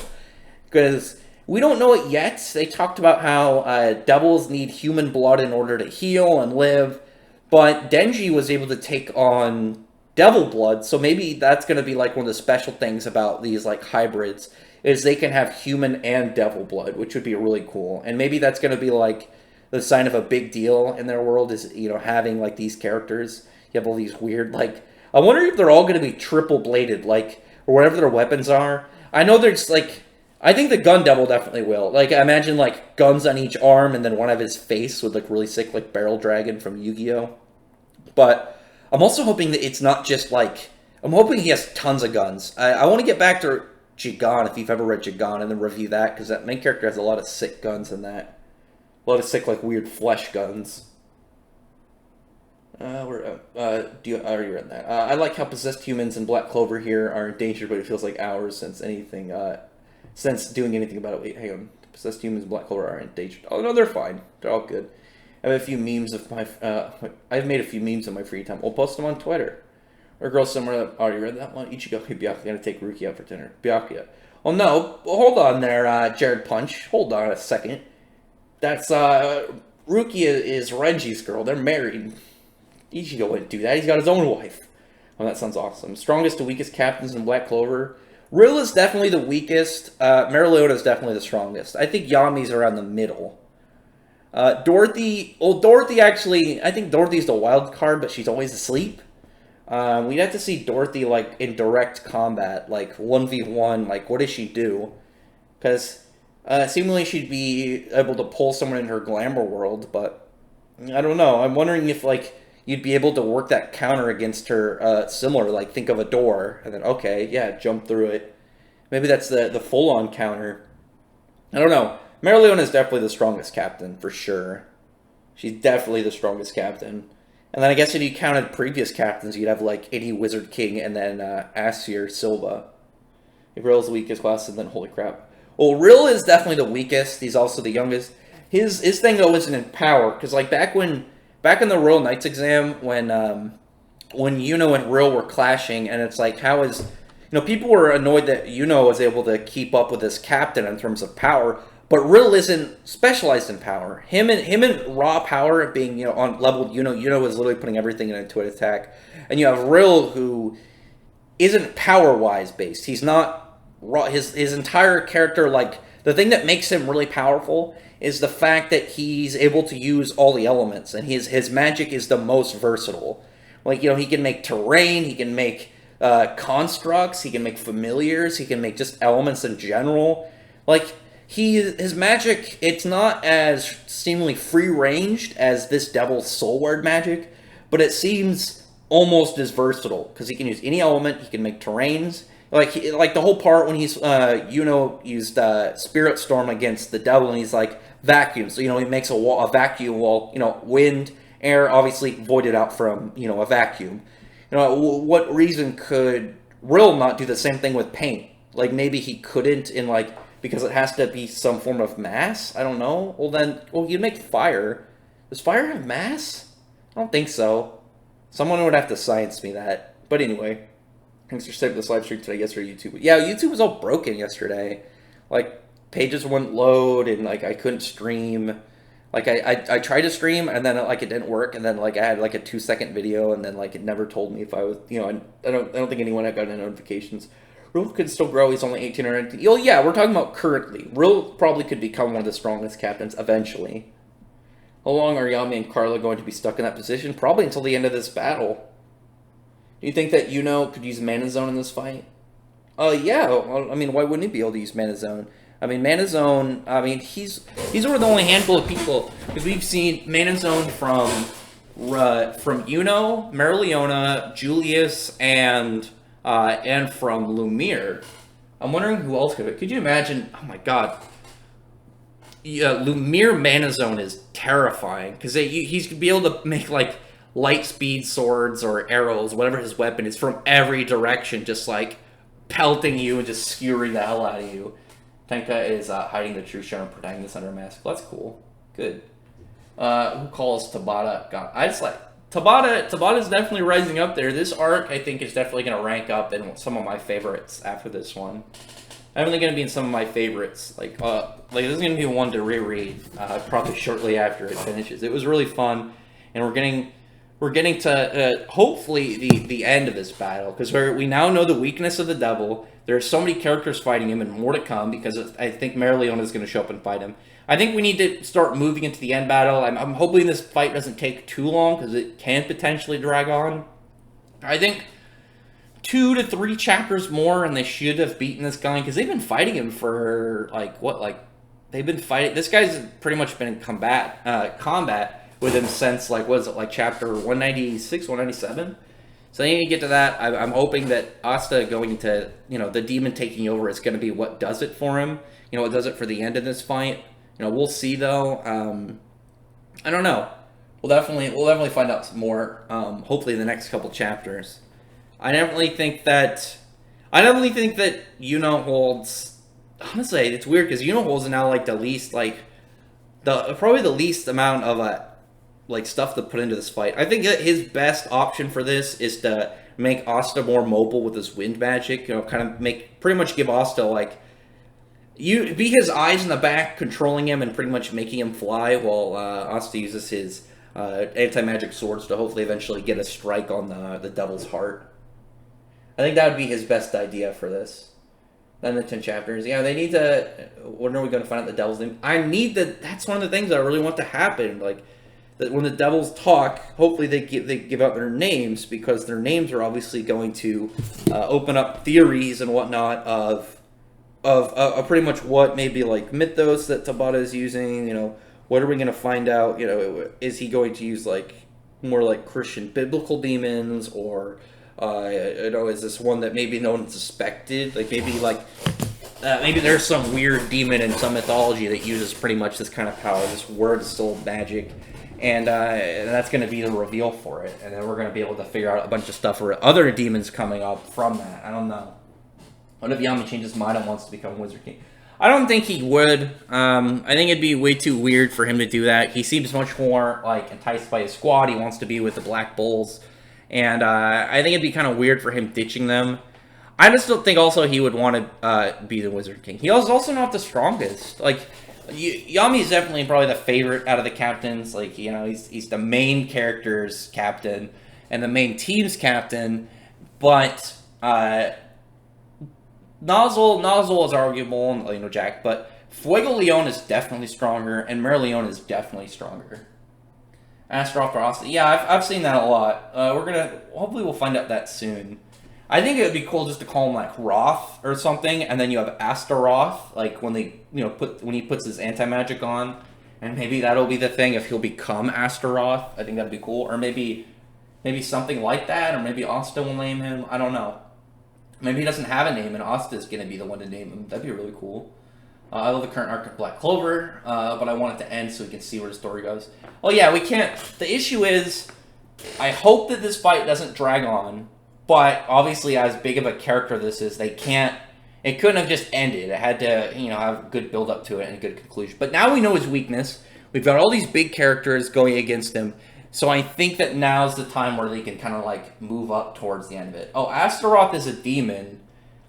because we don't know it yet. They talked about how devils need human blood in order to heal and live, but Denji was able to take on devil blood, so maybe that's going to be like one of the special things about these like hybrids, is they can have human and devil blood, which would be really cool. And maybe that's going to be like the sign of a big deal in their world, is, you know, having like these characters. You have all these weird, like, I wonder if they're all going to be triple bladed, like, or whatever their weapons are. I know there's like, I think the gun devil definitely will. Like, I imagine like guns on each arm and then one of his face with like really sick like barrel dragon from Yu-Gi-Oh. But I'm also hoping that it's not just like, I'm hoping he has tons of guns. I want to get back to Jigan, if you've ever read Jigan, and then review that, because that main character has a lot of sick guns in that. A lot of sick, like, weird flesh guns. I already read that. I like how possessed humans and Black Clover here are in danger, but it feels like hours since doing anything about it. Wait, hang on. Possessed humans and Black Clover are in danger. Oh, no, they're fine. They're all good. I have a few memes of my, I've made a few memes in my free time. We'll post them on Twitter. Or girl somewhere that already read that one. Ichigo, hey, Byakuya, gonna take Ruki out for dinner. Byakuya. Oh no, hold on there, Jared Punch. Hold on a second. That's, Ruki is Renji's girl. They're married. Ichigo wouldn't do that. He's got his own wife. Oh, that sounds awesome. Strongest to weakest captains in Black Clover. Rill is definitely the weakest. Mereoleona is definitely the strongest. I think Yami's around the middle. Dorothy actually, I think Dorothy's the wild card, but she's always asleep. We'd have to see Dorothy, like, in direct combat, like, 1v1, like, what does she do? Because, seemingly she'd be able to pull someone in her glamour world, but, I don't know. I'm wondering if, like, you'd be able to work that counter against her, similar, like, think of a door, and then, okay, yeah, jump through it. Maybe that's the full-on counter. I don't know. Mereoleona is definitely the strongest captain, for sure. She's definitely the strongest captain. And then I guess if you counted previous captains, you'd have like Eddie Wizard King and then Asir Silva. If Rill's the weakest class, and then holy crap. Well, Rill is definitely the weakest. He's also the youngest. His thing though isn't in power, because like back in the Royal Knights exam when Yuno and Rill were clashing, and it's like how is, you know, people were annoyed that Yuno was able to keep up with this captain in terms of power. But Rill isn't specialized in power. Him and raw power being, you know, on level, Yuno is literally putting everything into an attack. And you have Rill, who isn't power-wise based. He's not raw. His entire character, like, the thing that makes him really powerful is the fact that he's able to use all the elements. And his magic is the most versatile. Like, you know, he can make terrain, he can make constructs, he can make familiars, he can make just elements in general. Like, his magic, it's not as seemingly free-ranged as this Devil's Soul Word magic, but it seems almost as versatile, because he can use any element, he can make terrains. Like the whole part when he's, Yuno used Spirit Storm against the Devil, and he's like, vacuum. So, you know, he makes a vacuum wall, you know, wind, air, obviously voided out from, you know, a vacuum. You know, what reason could Rill not do the same thing with paint? Like, maybe he couldn't in, like, because it has to be some form of mass? I don't know. Well, you'd make fire. Does fire have mass? I don't think so. Someone would have to science me that. But anyway, thanks for saving this live stream today. Yesterday, YouTube. Yeah, YouTube was all broken yesterday. Like, pages wouldn't load, and, like, I couldn't stream. Like, I tried to stream, and then, like, it didn't work, and then, like, I had, like, a 2-second video, and then, like, it never told me if I was, you know, I don't think anyone had gotten notifications. Rill could still grow. He's only 18 or 19. Oh, yeah, we're talking about currently. Rill probably could become one of the strongest captains eventually. How long are Yami and Carla going to be stuck in that position? Probably until the end of this battle. Do you think that Yuno could use Mana Zone in this fight? Yeah. Well, I mean, why wouldn't he be able to use Mana Zone? I mean, Mana Zone, I mean, he's one of the only handful of people, because we've seen Mana Zone from Yuno, Mereoleona, Julius, and from Lumiere. I'm wondering who else could you imagine? Oh my god. Lumiere Mana Zone is terrifying, because he's going to be able to make, like, light speed swords or arrows, whatever his weapon is, from every direction, just, like, pelting you and just skewering the hell out of you. Tenka is hiding the truth, trying to protect this under a mask. Well, that's cool. Good. Who calls Tabata? God, I just like Tabata. Tabata's definitely rising up there. This arc, I think, is definitely going to rank up in some of my favorites after this one. Definitely going to be in some of my favorites. Like this is going to be one to reread probably shortly after it finishes. It was really fun, and we're getting to hopefully the end of this battle, because we now know the weakness of the devil. There are so many characters fighting him, and more to come, because I think Merleon is going to show up and fight him. I think we need to start moving into the end battle. I'm hoping this fight doesn't take too long, because it can potentially drag on. I think 2 to 3 chapters more, and they should have beaten this guy, because they've been fighting him for, they've been fighting. This guy's pretty much been in combat with him since, chapter 196, 197? So they need to get to that. I'm hoping that Asta going into, the demon taking over is going to be what does it for him. What does it for the end of this fight. We'll see, though. I don't know. We'll definitely find out some more, hopefully in the next couple chapters. I definitely think that Yuno holds... Honestly, it's weird, because Yuno holds now, the least, probably the least amount of, stuff to put into this fight. I think that his best option for this is to make Asta more mobile with his wind magic. Pretty much give Asta, you be his eyes in the back, controlling him and pretty much making him fly, while Asta uses his anti-magic swords to hopefully eventually get a strike on the devil's heart. I think that would be his best idea for this. Then the 10 chapters. Yeah, they need to... When are we going to find out the devil's name? That's one of the things I really want to happen. That when the devils talk, hopefully they give out their names, because their names are obviously going to open up theories and whatnot of pretty much what maybe mythos that Tabata is using. What are we going to find out? Is he going to use more Christian biblical demons, or is this one that maybe no one suspected? Maybe there's some weird demon in some mythology that uses pretty much this kind of power, this word soul magic. And that's going to be the reveal for it. And then we're going to be able to figure out a bunch of stuff or other demons coming up from that. I don't know. What if Yami changes his mind and wants to become Wizard King? I don't think he would. I think it'd be way too weird for him to do that. He seems much more, enticed by his squad. He wants to be with the Black Bulls. And I think it'd be kind of weird for him ditching them. I just don't think also he would want to be the Wizard King. He was also not the strongest. Yami is definitely probably the favorite out of the captains. He's the main character's captain and the main team's captain. But Nozzle is arguable, Jack. But Fuego Leon is definitely stronger, and Merleon is definitely stronger. Astaroth or Asta. Yeah, I've seen that a lot. Hopefully we'll find out that soon. I think it would be cool just to call him Roth or something, and then you have Astaroth, when he puts his anti-magic on, and maybe that'll be the thing if he'll become Astaroth. I think that'd be cool, or maybe something like that, or maybe Asta will name him. I don't know. Maybe he doesn't have a name, and Asta's gonna be the one to name him. That'd be really cool. I love the current arc of Black Clover, but I want it to end so we can see where the story goes. Oh yeah, we can't. The issue is, I hope that this fight doesn't drag on. But obviously, as big of a character this is, it couldn't have just ended. It had to, have a good build up to it and a good conclusion. But now we know his weakness. We've got all these big characters going against him. So I think that now's the time where they can kind of move up towards the end of it. Oh, Astaroth is a demon.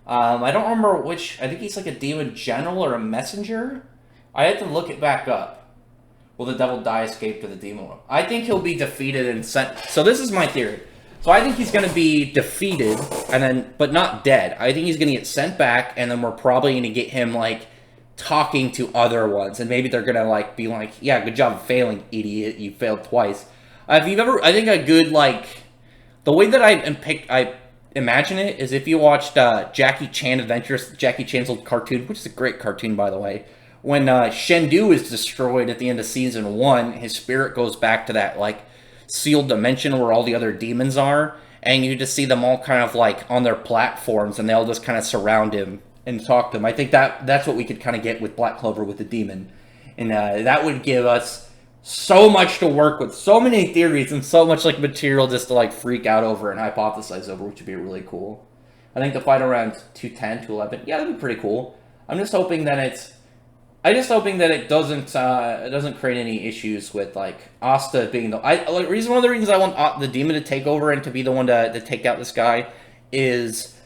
I don't remember which. I think he's a demon general or a messenger. I had to look it back up. Will the devil die, escape to the demon world? I think he'll be defeated and sent. So this is my theory. So I think he's going to be defeated, but not dead. I think he's going to get sent back, and then we're probably going to get him, talking to other ones. And maybe they're going to, be yeah, good job failing, idiot. You failed twice. I think a good, the way that I imagine it is if you watched Jackie Chan Adventures, Jackie Chan's old cartoon, which is a great cartoon, by the way. When Shendu is destroyed at the end of Season 1, his spirit goes back to that, sealed dimension where all the other demons are, and you just see them all kind of on their platforms, and they all just kind of surround him and talk to him. I think that's what we could kind of get with Black Clover with the demon, and that would give us so much to work with, so many theories, and so much material just to freak out over and hypothesize over, which would be really cool. I think the fight around 210, 211, yeah, that'd be pretty cool. I'm just hoping that it doesn't create any issues with like Asta being one of the reasons I want the demon to take over and to be the one to take out this guy is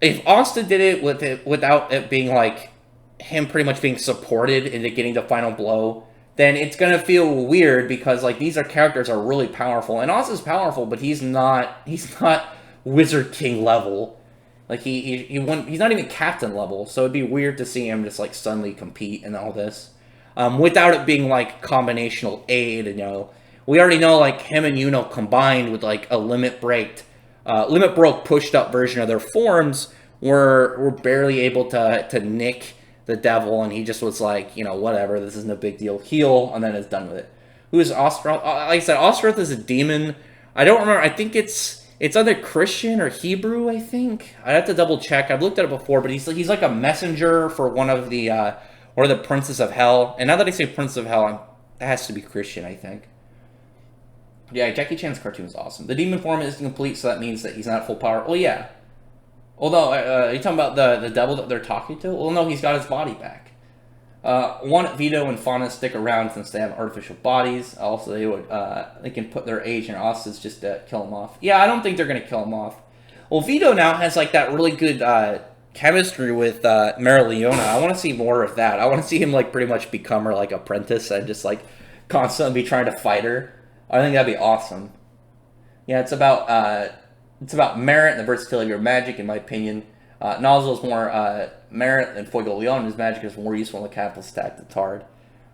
if Asta did it without it being like him pretty much being supported into getting the final blow, then it's gonna feel weird because like these characters are really powerful and Asta's powerful, but he's not Wizard King level. Like he's not even captain level, so it'd be weird to see him just like suddenly compete and all this, without it being like combinational aid. And we already know like him and Yuno combined with like a limit broke pushed up version of their forms were barely able to nick the devil, and he just was like, whatever, this isn't a big deal, heal, and then it's done with it. Who is Ostroth? Like I said, Ostroth is a demon. I don't remember. I think it's either Christian or Hebrew, I think. I'd have to double check. I've looked at it before, but he's like a messenger for one of the princes of hell. And now that I say prince of hell, it has to be Christian, I think. Yeah, Jackie Chan's cartoon is awesome. The demon form is incomplete, so that means that he's not full power. Well, yeah. Although, are you talking about the devil that they're talking to? Well, no, he's got his body back. Vito and Fauna stick around since they have artificial bodies. Also, they can put their age in Asta's just to kill him off. Yeah, I don't think they're going to kill him off. Well, Vito now has like that really good chemistry with Marileona. I want to see more of that. I want to see him like pretty much become her like apprentice and just like constantly be trying to fight her. I think that'd be awesome. Yeah, it's about merit and the versatility of your magic, in my opinion. Nozzle is more merit than Fuego Leon. His magic is more useful in the capital stack than Tard.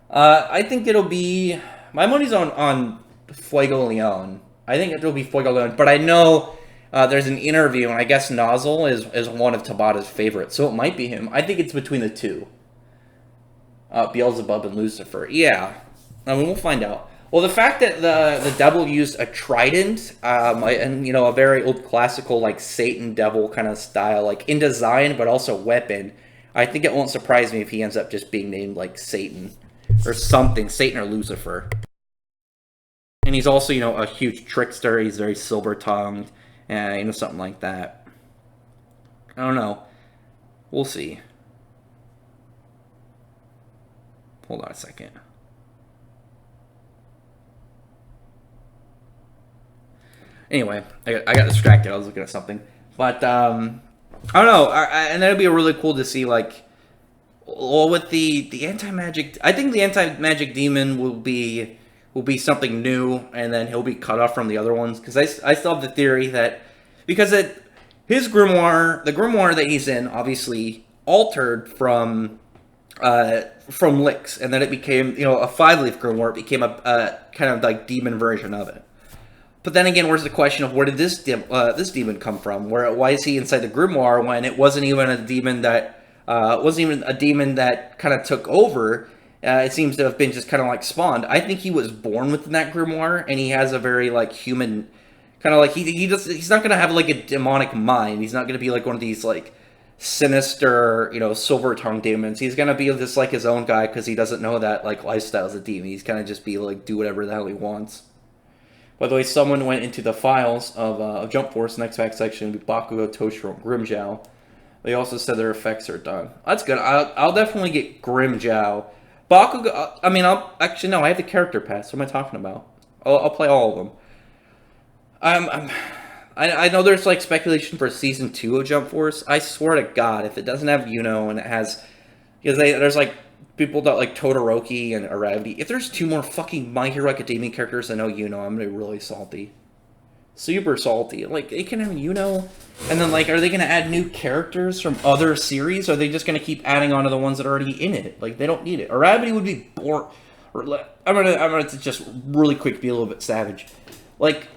I think it'll be... My money's on Fuego Leon. I think it'll be Fuego Leon, but I know there's an interview, and I guess Nozzle is one of Tabata's favorites, so it might be him. I think it's between the two. Beelzebub and Lucifer. Yeah. I mean, we'll find out. Well, the fact that the devil used a trident, and a very old classical like Satan devil kind of style, like in design but also weapon, I think it won't surprise me if he ends up just being named like Satan or something, Satan or Lucifer. And he's also a huge trickster. He's very silver tongued, and something like that. I don't know. We'll see. Hold on a second. Anyway, I got distracted. I was looking at something. But, I don't know. And that'd be really cool to see, like... Well, with the anti-magic... I think the anti-magic demon will be something new, and then he'll be cut off from the other ones. Because I still have the theory that... Because his grimoire... The grimoire that he's in, obviously, altered from Lix. And then it became, a 5-leaf grimoire. It became a kind of, like, demon version of it. But then again, where's the question of where did this demon come from? Why is he inside the grimoire when it wasn't even a demon that kind of took over? It seems to have been just kind of like spawned. I think he was born within that grimoire, and he has a very like human kind of like he's not gonna have like a demonic mind. He's not gonna be like one of these like sinister silver tongue demons. He's gonna be just like his own guy because he doesn't know that like lifestyle is a demon. He's kind of just be like do whatever the hell he wants. By the way, someone went into the files of Jump Force, next fact section, Bakugo, Toshiro, and Grimmjow. They also said their effects are done. That's good. I'll definitely get Grimmjow. Bakugo, I have the character pass. What am I talking about? I'll play all of them. I know there's like speculation for season 2 of Jump Force. I swear to God, if it doesn't have and it has... Because there's like people that like Todoroki and Aravdi. If there's 2 more fucking My Hero Academia characters I know I'm gonna be really salty. Super salty. Like, they can have and then like, are they gonna add new characters from other series? Or are they just gonna keep adding on to the ones that are already in it? Like, they don't need it. Aravdi would be bored. I'm gonna just really quick be a little bit savage. Like,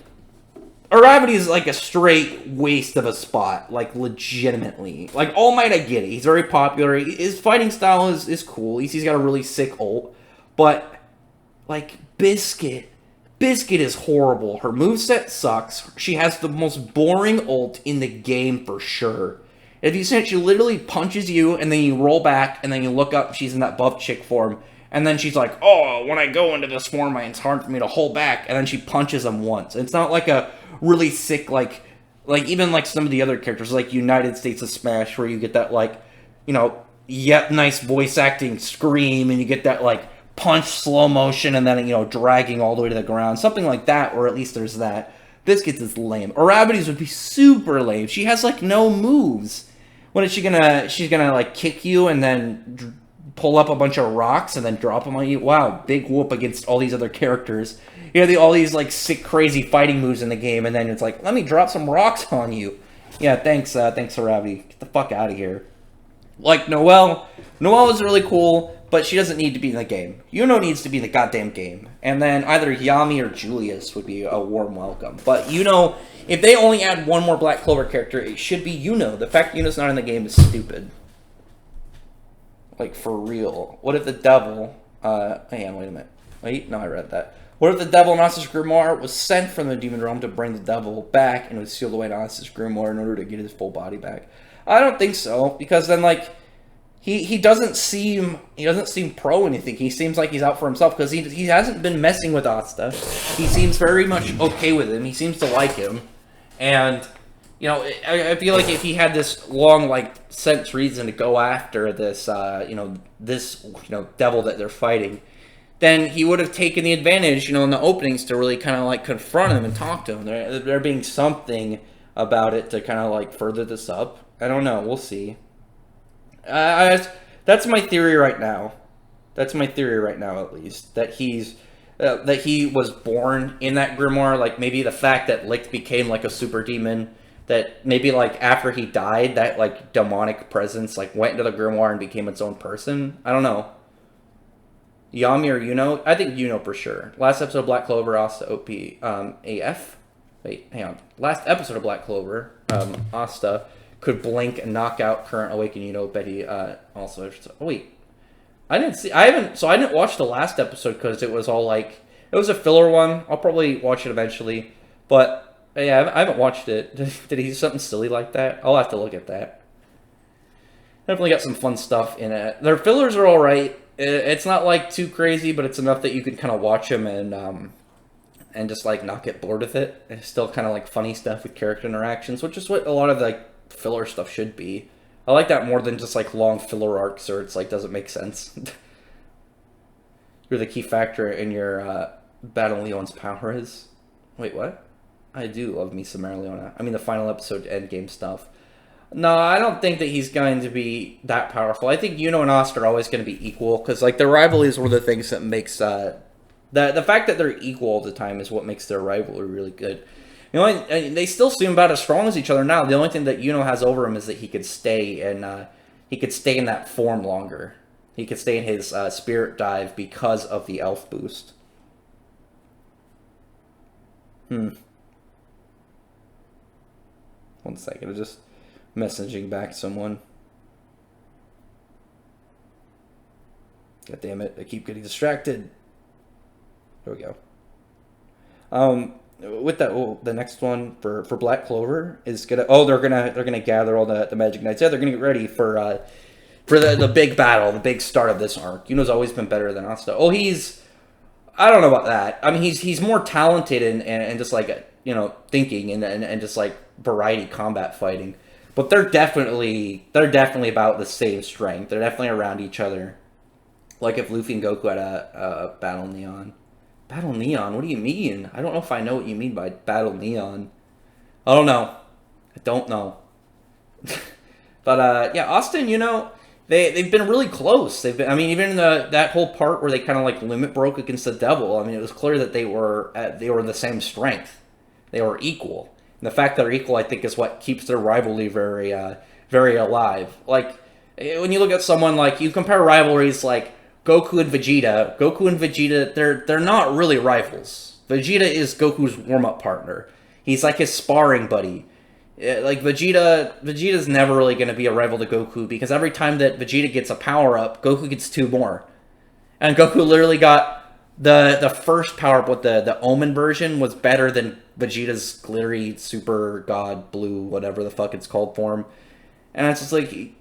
Aravdi is like a straight waste of a spot, like legitimately. Like All Might, I get it. He's very popular. His fighting style is cool. He's got a really sick ult, but like Biscuit is horrible. Her moveset sucks. She has the most boring ult in the game for sure. If you see it, she literally punches you, and then you roll back, and then you look up. She's in that buff chick form, and then she's like, "Oh, when I go into this form, it's hard for me to hold back." And then she punches him once. It's not like a really sick, like, like even like some of the other characters, like United States of Smash, where you get that like, yet nice voice acting scream, and you get that like punch slow motion, and then dragging all the way to the ground, something like that, or at least there's that. Biscuits is lame. Arabides would be super lame. She has like no moves. What is she gonna? She's gonna like kick you and then pull up a bunch of rocks and then drop them on you. Wow, big whoop against all these other characters. All these like sick, crazy fighting moves in the game, and then it's like, let me drop some rocks on you. Yeah, thanks, Arabi. Get the fuck out of here. Like Noelle is really cool, but she doesn't need to be in the game. Yuno needs to be in the goddamn game, and then either Yami or Julius would be a warm welcome. But if they only add one more Black Clover character, it should be Yuno. The fact Yuno's not in the game is stupid. Like, for real. What if the devil... hang on, wait a minute. Wait, no, I read that. What if the devil in Asta's grimoire was sent from the demon realm to bring the devil back and was sealed away in Asta's grimoire in order to get his full body back? I don't think so, because then, like, he doesn't seem pro anything. He seems like he's out for himself, because he hasn't been messing with Asta. He seems very much okay with him. He seems to like him. And... I feel like if he had this long, like, sense reason to go after this, this devil that they're fighting, then he would have taken the advantage, in the openings to really kind of, like, confront him and talk to him. There being something about it to kind of, like, further this up. I don't know. We'll see. That's my theory right now. That's my theory right now, at least. That he was born in that grimoire. Like, maybe the fact that Licht became, like, a super demon... That maybe, like, after he died, that, like, demonic presence, like, went into the grimoire and became its own person? I don't know. Yami or Yuno? I think Yuno for sure. Last episode of Black Clover, Asta OP, AF? Wait, hang on. Last episode of Black Clover, Asta could blink and knock out current Awakened Yuno, but he, also... Oh, wait. I didn't watch the last episode because it was all, like... It was a filler one. I'll probably watch it eventually, but... Yeah, I haven't watched it. Did he do something silly like that? I'll have to look at that. Definitely got some fun stuff in it. Their fillers are alright. It's not, like, too crazy, but it's enough that you can kind of watch them and just, like, not get bored with it. It's still kind of, like, funny stuff with character interactions, which is what a lot of, like, filler stuff should be. I like that more than just, like, long filler arcs or it's, like, doesn't make sense. You're the key factor in your Battle Leon's power is... Wait, what? I do love me some Leona. I mean, the final episode endgame stuff. No, I don't think that he's going to be that powerful. I think Yuno and Asta are always going to be equal, because, like, their rivalry is one of the things that makes... the fact that they're equal all the time is what makes their rivalry really good. They still seem about as strong as each other now. The only thing that Yuno has over him is that he could stay in that form longer. He could stay in his spirit dive because of the elf boost. One second, I'm just messaging back someone. God damn it, I keep getting distracted. There we go. With that, the next one for Black Clover is gonna. Oh, they're gonna gather all the Magic Knights. Yeah, they're gonna get ready for the big battle, the big start of this arc. Yuno's always been better than Asta. Oh, I don't know about that. I mean, he's more talented and just like thinking and just like variety combat fighting. But they're definitely about the same strength. They're definitely around each other. Like if Luffy and Goku had a Battle Neon. Battle Neon? What do you mean? I don't know if I know what you mean by Battle Neon. I don't know. But yeah, Asta and Yuno, they've been really close. Even in that whole part where they kind of like limit broke against the devil. I mean, it was clear that they were the same strength. They were equal. And the fact that they're equal, I think, is what keeps their rivalry very alive. Like when you look at someone like you compare rivalries like Goku and Vegeta, they're not really rivals. Vegeta is Goku's warm-up partner. He's like his sparring buddy. Like Vegeta's never really going to be a rival to Goku because every time that Vegeta gets a power-up, Goku gets 2 more. And Goku literally got the first power-up with the Omen version was better than Vegeta's glittery super god blue, whatever the fuck it's called form. And it's just like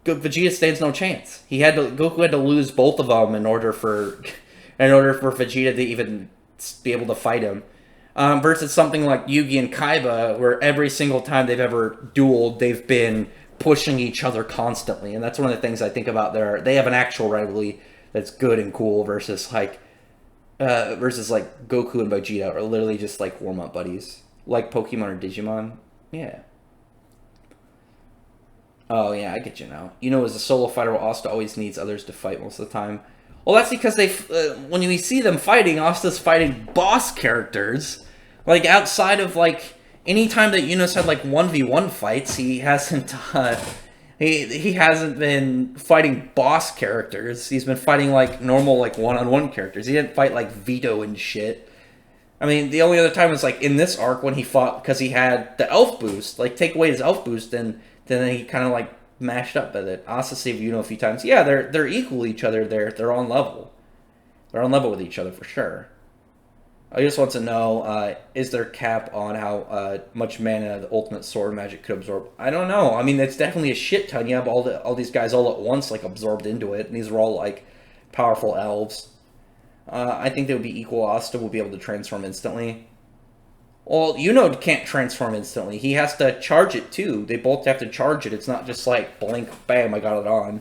Vegeta stands no chance. Goku had to lose both of them in order for Vegeta to even be able to fight him. versus something like Yugi and Kaiba, where every single time they've ever dueled, they've been pushing each other constantly. And that's one of the things I think about there. They have an actual rivalry that's good and cool versus like Goku and Vegeta are literally just like warm-up buddies. Like Pokemon or Digimon. Yeah. Oh, yeah, I get you now. As a solo fighter, Asta always needs others to fight most of the time. Well, that's because when we see them fighting, Asta's fighting boss characters. Like, outside of, like, any time that Yuno's had, like, 1v1 fights, he hasn't, he hasn't been fighting boss characters. He's been fighting, like, normal, like, one-on-one characters. He didn't fight, like, Vito and shit. I mean, the only other time was, like, in this arc when he fought because he had the elf boost. Like, take away his elf boost, and then he kind of, like, mashed up at it. Asta saved Yuno a few times. Yeah, they're equal to each other. They're on level. They're on level with each other for sure. I just want to know, is there cap on how much mana the ultimate sword magic could absorb? I don't know. I mean, it's definitely a shit ton. You have all these guys all at once, like, absorbed into it, and these are all, like, powerful elves. I think they would be equal. Asta will be able to transform instantly. Well, Yuno can't transform instantly. He has to charge it, too. They both have to charge it. It's not just like, blink, bam, I got it on.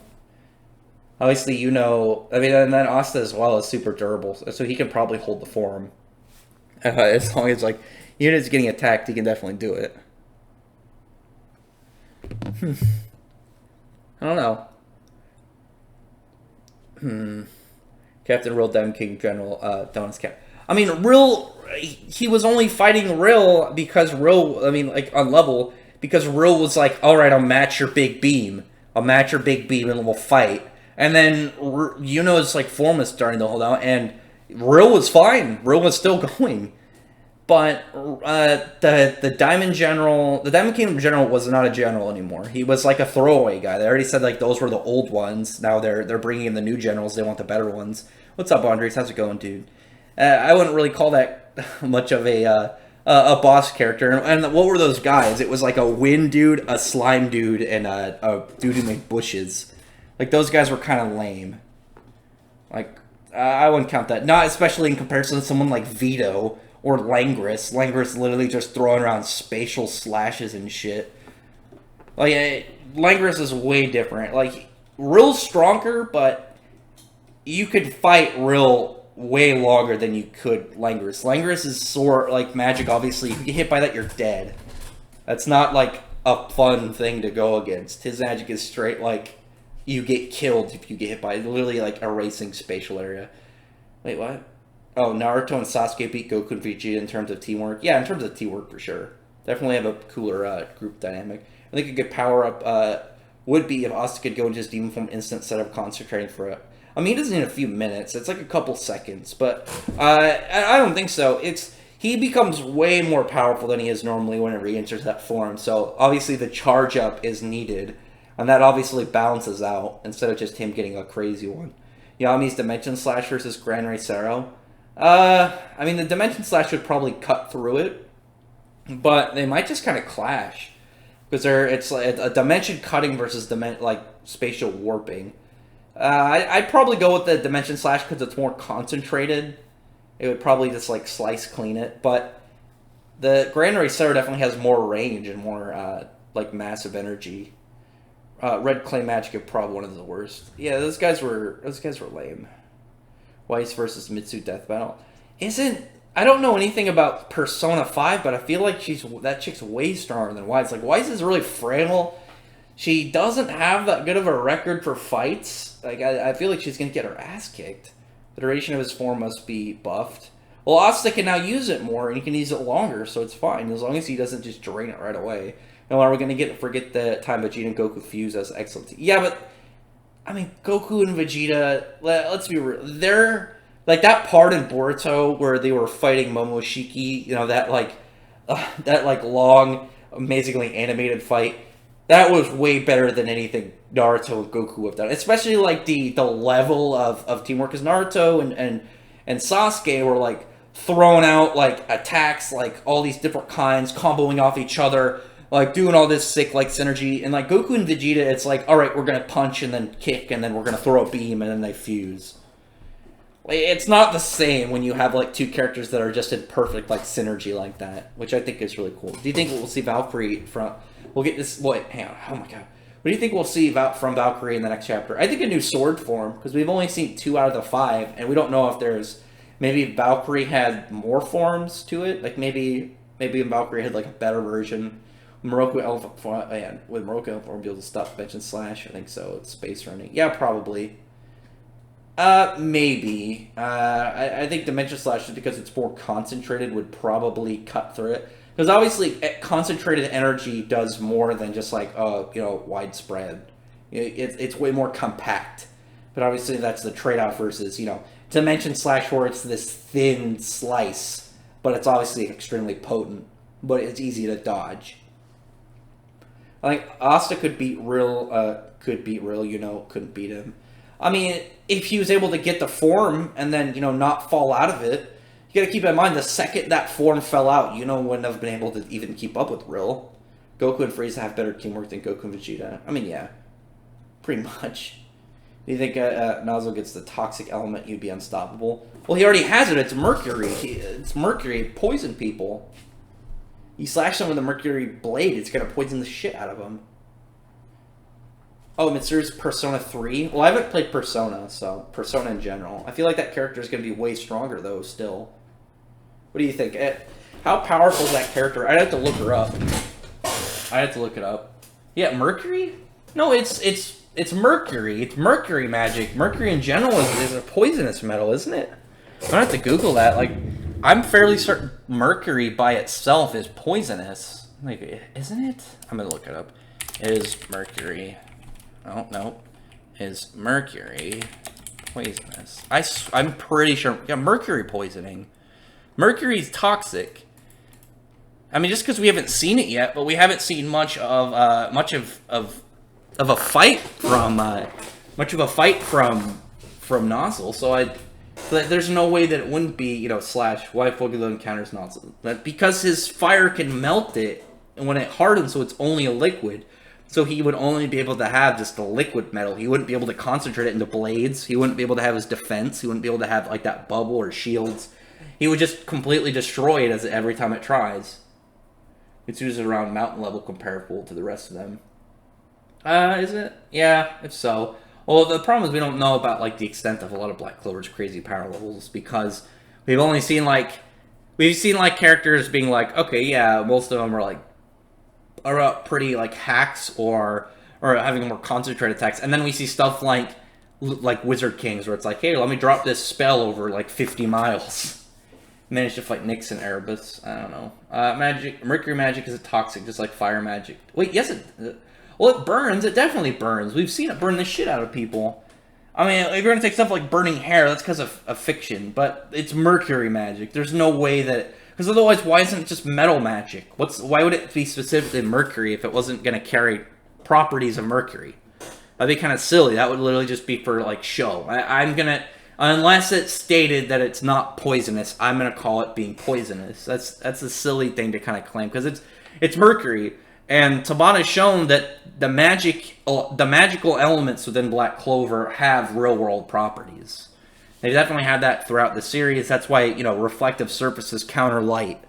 Obviously, Yuno... I mean, and then Asta as well is super durable, so he can probably hold the form. As long as, like, Yuno's getting attacked, he can definitely do it. I don't know. Captain Real Diamond King General, Don's Cap. I mean, he was only fighting Real because Real, I mean, like, on level, because Real was like, alright, I'll match your big beam. I'll match your big beam and we'll fight. And then Yuno's, like, form was starting to hold out, and Real was fine. Real was still going. But the Diamond General, the Diamond Kingdom General was not a general anymore. He was like a throwaway guy. They already said like those were the old ones. Now they're bringing in the new generals. They want the better ones. What's up, Andres? How's it going, dude? I wouldn't really call that much of a boss character. And what were those guys? It was like a wind dude, a slime dude, and a dude who made bushes. Like those guys were kind of lame. Like I wouldn't count that. Not especially in comparison to someone like Vito. Or Langris. Langris literally just throwing around spatial slashes and shit. Like, Langris is way different. Like, Real's stronger, but you could fight Real way longer than you could Langris. Langris is sort like magic, obviously. If you get hit by that, you're dead. That's not, like, a fun thing to go against. His magic is straight, like, you get killed if you get hit by it. Literally, like, erasing spatial area. Wait, what? Oh, Naruto and Sasuke beat Goku and Vegeta in terms of teamwork. Yeah, in terms of teamwork, for sure. Definitely have a cooler group dynamic. I think a good power-up would be if Asta could go into his demon form instant instead of concentrating for it. I mean, he doesn't need a few minutes. It's like a couple seconds. But I don't think so. He becomes way more powerful than he is normally whenever he enters that form. So, obviously, the charge-up is needed. And that obviously balances out instead of just him getting a crazy one. Yami's Dimension Slash versus Gran Reisero. I mean, the Dimension Slash would probably cut through it, but they might just kind of clash, because it's like a dimension cutting versus spatial warping. I'd probably go with the Dimension Slash because it's more concentrated. It would probably just like slice clean it, but the Grand Racer definitely has more range and more like massive energy. Red Clay Magic are probably one of the worst. Yeah, those guys were lame. Weiss versus Mitsu Death Battle. I don't know anything about Persona 5, but I feel like that chick's way stronger than Weiss. Like, Weiss is really frail. She doesn't have that good of a record for fights. Like, I feel like she's going to get her ass kicked. The duration of his form must be buffed. Well, Asta can now use it more, and he can use it longer, so it's fine, as long as he doesn't just drain it right away. Now, are we going to forget the time Vegeta and Goku fuse as excellent? Yeah, but I mean, Goku and Vegeta, let's be real, they're, like, that part in Boruto where they were fighting Momoshiki, that long, amazingly animated fight, that was way better than anything Naruto and Goku have done. Especially, like, the level of teamwork, because Naruto and Sasuke were, like, throwing out, like, attacks, like, all these different kinds, comboing off each other, like, doing all this sick, like, synergy. And, like, Goku and Vegeta, it's like, alright, we're gonna punch and then kick, and then we're gonna throw a beam, and then they fuse. Like, it's not the same when you have like two characters that are just in perfect like synergy like that, which I think is really cool. Do you think we'll see Valkyrie from? We'll get this. Wait, hang on. Oh my god. What do you think we'll see from Valkyrie in the next chapter? I think a new sword form, because we've only seen 2 out of the 5, and we don't know if there's maybe Valkyrie had more forms to it. Like maybe Valkyrie had like a better version. Moroku Elephant form, and with Moroku Elephant form, be able to stop bench and slash. I think so. It's space running. Yeah, probably. Maybe. I think Dimension Slash, just because it's more concentrated, would probably cut through it. Because obviously, concentrated energy does more than just like, widespread. It's way more compact. But obviously, that's the trade-off versus, Dimension Slash, where it's this thin slice, but it's obviously extremely potent, but it's easy to dodge. I think Asta could beat Real, couldn't beat him. I mean, if he was able to get the form and then, not fall out of it, you gotta keep in mind, the second that form fell out, wouldn't have been able to even keep up with Rill. Goku and Frieza have better teamwork than Goku and Vegeta. I mean, yeah. Pretty much. Do you think Nozzle gets the toxic element, he'd be unstoppable? Well, he already has it. It's Mercury. It's Mercury. Poison people. You slash them with a Mercury blade, it's gonna poison the shit out of them. Oh, Mitsuru's Persona 3? Well, I haven't played Persona, so Persona in general. I feel like that character is going to be way stronger, though, still. What do you think? How powerful is that character? I'd have to look her up. I have to look it up. Yeah, Mercury? No, it's Mercury. It's Mercury magic. Mercury in general is a poisonous metal, isn't it? I don't have to Google that. Like, I'm fairly certain Mercury by itself is poisonous. Like, isn't it? I'm going to look it up. Is Mercury... Oh, no. Is Mercury poisonous? I'm pretty sure. Yeah, Mercury poisoning. Mercury's toxic. I mean, just because we haven't seen it yet, but we haven't seen much of a fight from Nozzle. So there's no way that it wouldn't be slash why Pokemon encounters Nozzle. But because his fire can melt it, and when it hardens, so it's only a liquid. So he would only be able to have just the liquid metal. He wouldn't be able to concentrate it into blades. He wouldn't be able to have his defense. He wouldn't be able to have like that bubble or shields. He would just completely destroy it every time it tries. It's usually around mountain level comparable to the rest of them. Is it? Yeah, if so. Well, the problem is we don't know about like the extent of a lot of Black Clover's crazy power levels, because we've only seen characters being like, okay, yeah, most of them are pretty like hacks or having more concentrated attacks, and then we see stuff like Wizard Kings, where it's like, hey, let me drop this spell over like 50 miles. Managed to fight Nyx and Erebus. I don't know. Mercury magic is toxic, just like fire magic. Wait, yes, it burns. It definitely burns. We've seen it burn the shit out of people. I mean, if you're gonna take stuff like burning hair, that's because of fiction, but it's Mercury magic. There's no way that. Because otherwise, why isn't it just metal magic? Why would it be specifically Mercury if it wasn't going to carry properties of Mercury? That'd be kind of silly. That would literally just be for, like, show. Unless it's stated that it's not poisonous, I'm going to call it being poisonous. That's a silly thing to kind of claim, because it's Mercury. And Tabata's shown that the magical elements within Black Clover have real-world properties. They definitely had that throughout the series. That's why, reflective surfaces counter light.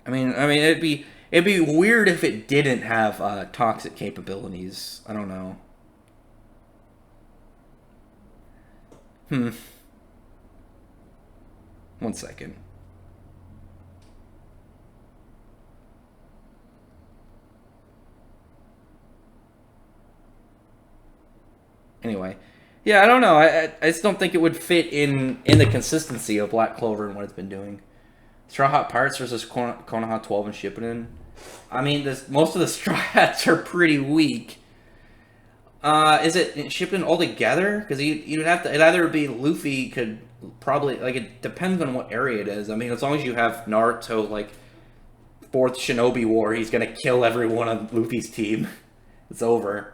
I mean, it'd be weird if it didn't have toxic capabilities. I don't know. One second. Anyway. Yeah, I don't know. I just don't think it would fit in the consistency of Black Clover and what it's been doing. Straw Hat Pirates versus Konoha 12 and Shippuden. I mean, most of the Straw Hats are pretty weak. Is it Shippuden altogether? Because you'd have to. It'd either be Luffy could probably it depends on what area it is. I mean, as long as you have Naruto 4th Shinobi War, he's gonna kill everyone on Luffy's team. It's over.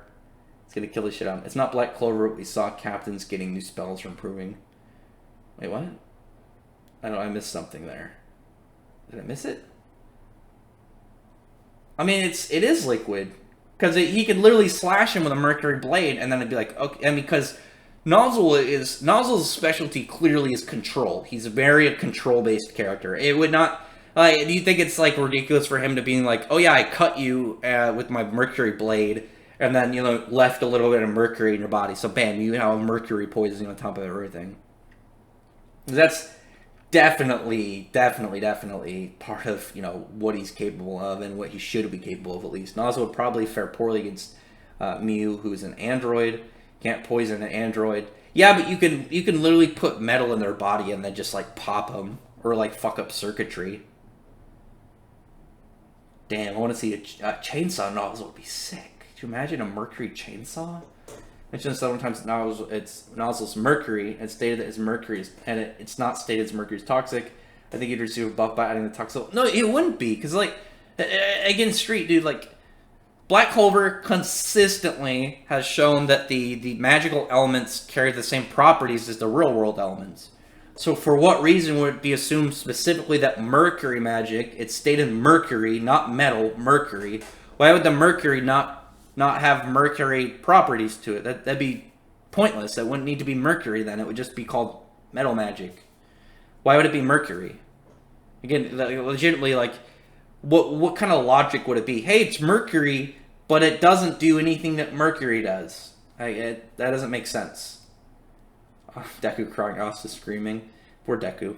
It's gonna kill the shit out of him. It's not Black Clover, but we saw captains getting new spells for improving. Wait, what? I missed something there. Did I miss it? I mean, it is liquid. Because he could literally slash him with a Mercury blade, and then it'd be like, okay, and because Nozzle's specialty clearly is control. He's a very control-based character. It would not. Like, do you think it's like ridiculous for him to be like, oh yeah, I cut you with my mercury blade, and then left a little bit of mercury in your body, so bam, you have mercury poisoning on top of everything. That's definitely part of what he's capable of and what he should be capable of at least. Nozzle would probably fare poorly against Mew, who's an android. Can't poison an android. Yeah, but you can literally put metal in their body and then just like pop them or like fuck up circuitry. Damn, I want to see a chainsaw Nozzle would be sick. Could you imagine a mercury chainsaw? Mentioned several times Nozzle's mercury. It's stated that his mercury is, and it's not stated his mercury is toxic. I think he'd receive a buff by adding the toxic. No, it wouldn't be, because like again, Street dude, like Black Clover consistently has shown that the magical elements carry the same properties as the real world elements. So for what reason would it be assumed specifically that mercury magic? It's stated mercury, not metal. Mercury. Why would the mercury not have mercury properties to it? That'd be pointless. That wouldn't need to be mercury then. It would just be called metal magic. Why would it be mercury? Again, legitimately, like, what kind of logic would it be? Hey, it's mercury, but it doesn't do anything that mercury does. That doesn't make sense. Deku crying, Asta screaming. Poor Deku.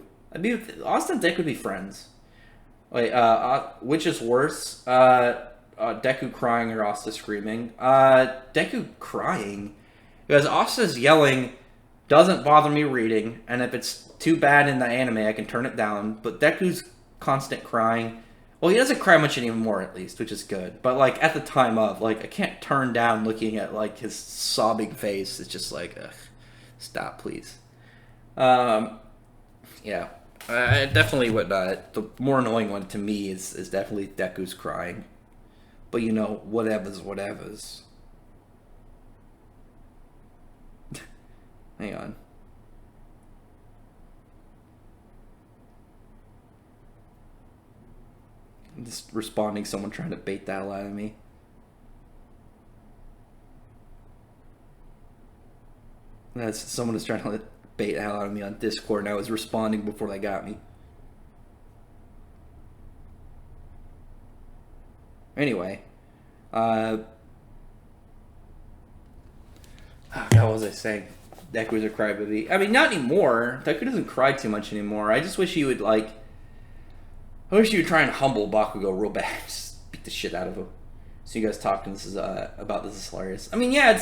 Asta and Deku would be friends. Wait, which is worse? Deku crying or Asta screaming? Deku crying. Because Asta's yelling doesn't bother me reading, and if it's too bad in the anime, I can turn it down. But Deku's constant crying, well, he doesn't cry much anymore, at least, which is good. But, like, at the time of, like, I can't turn down looking at, like, his sobbing face. It's just like, ugh, stop, please. Yeah. I definitely would, the more annoying one to me is definitely Deku's crying. But, whatevers. Hang on. I'm just responding to someone trying to bait the hell out of me. Someone was trying to bait the hell out of me on Discord, and I was responding before they got me. Anyway. What was I saying? Deku's a crybaby. I mean, not anymore. Deku doesn't cry too much anymore. I just wish he would, like... I wish he would try and humble Bakugo real bad. Just beat the shit out of him. So you guys talking about this is hilarious. I mean, yeah,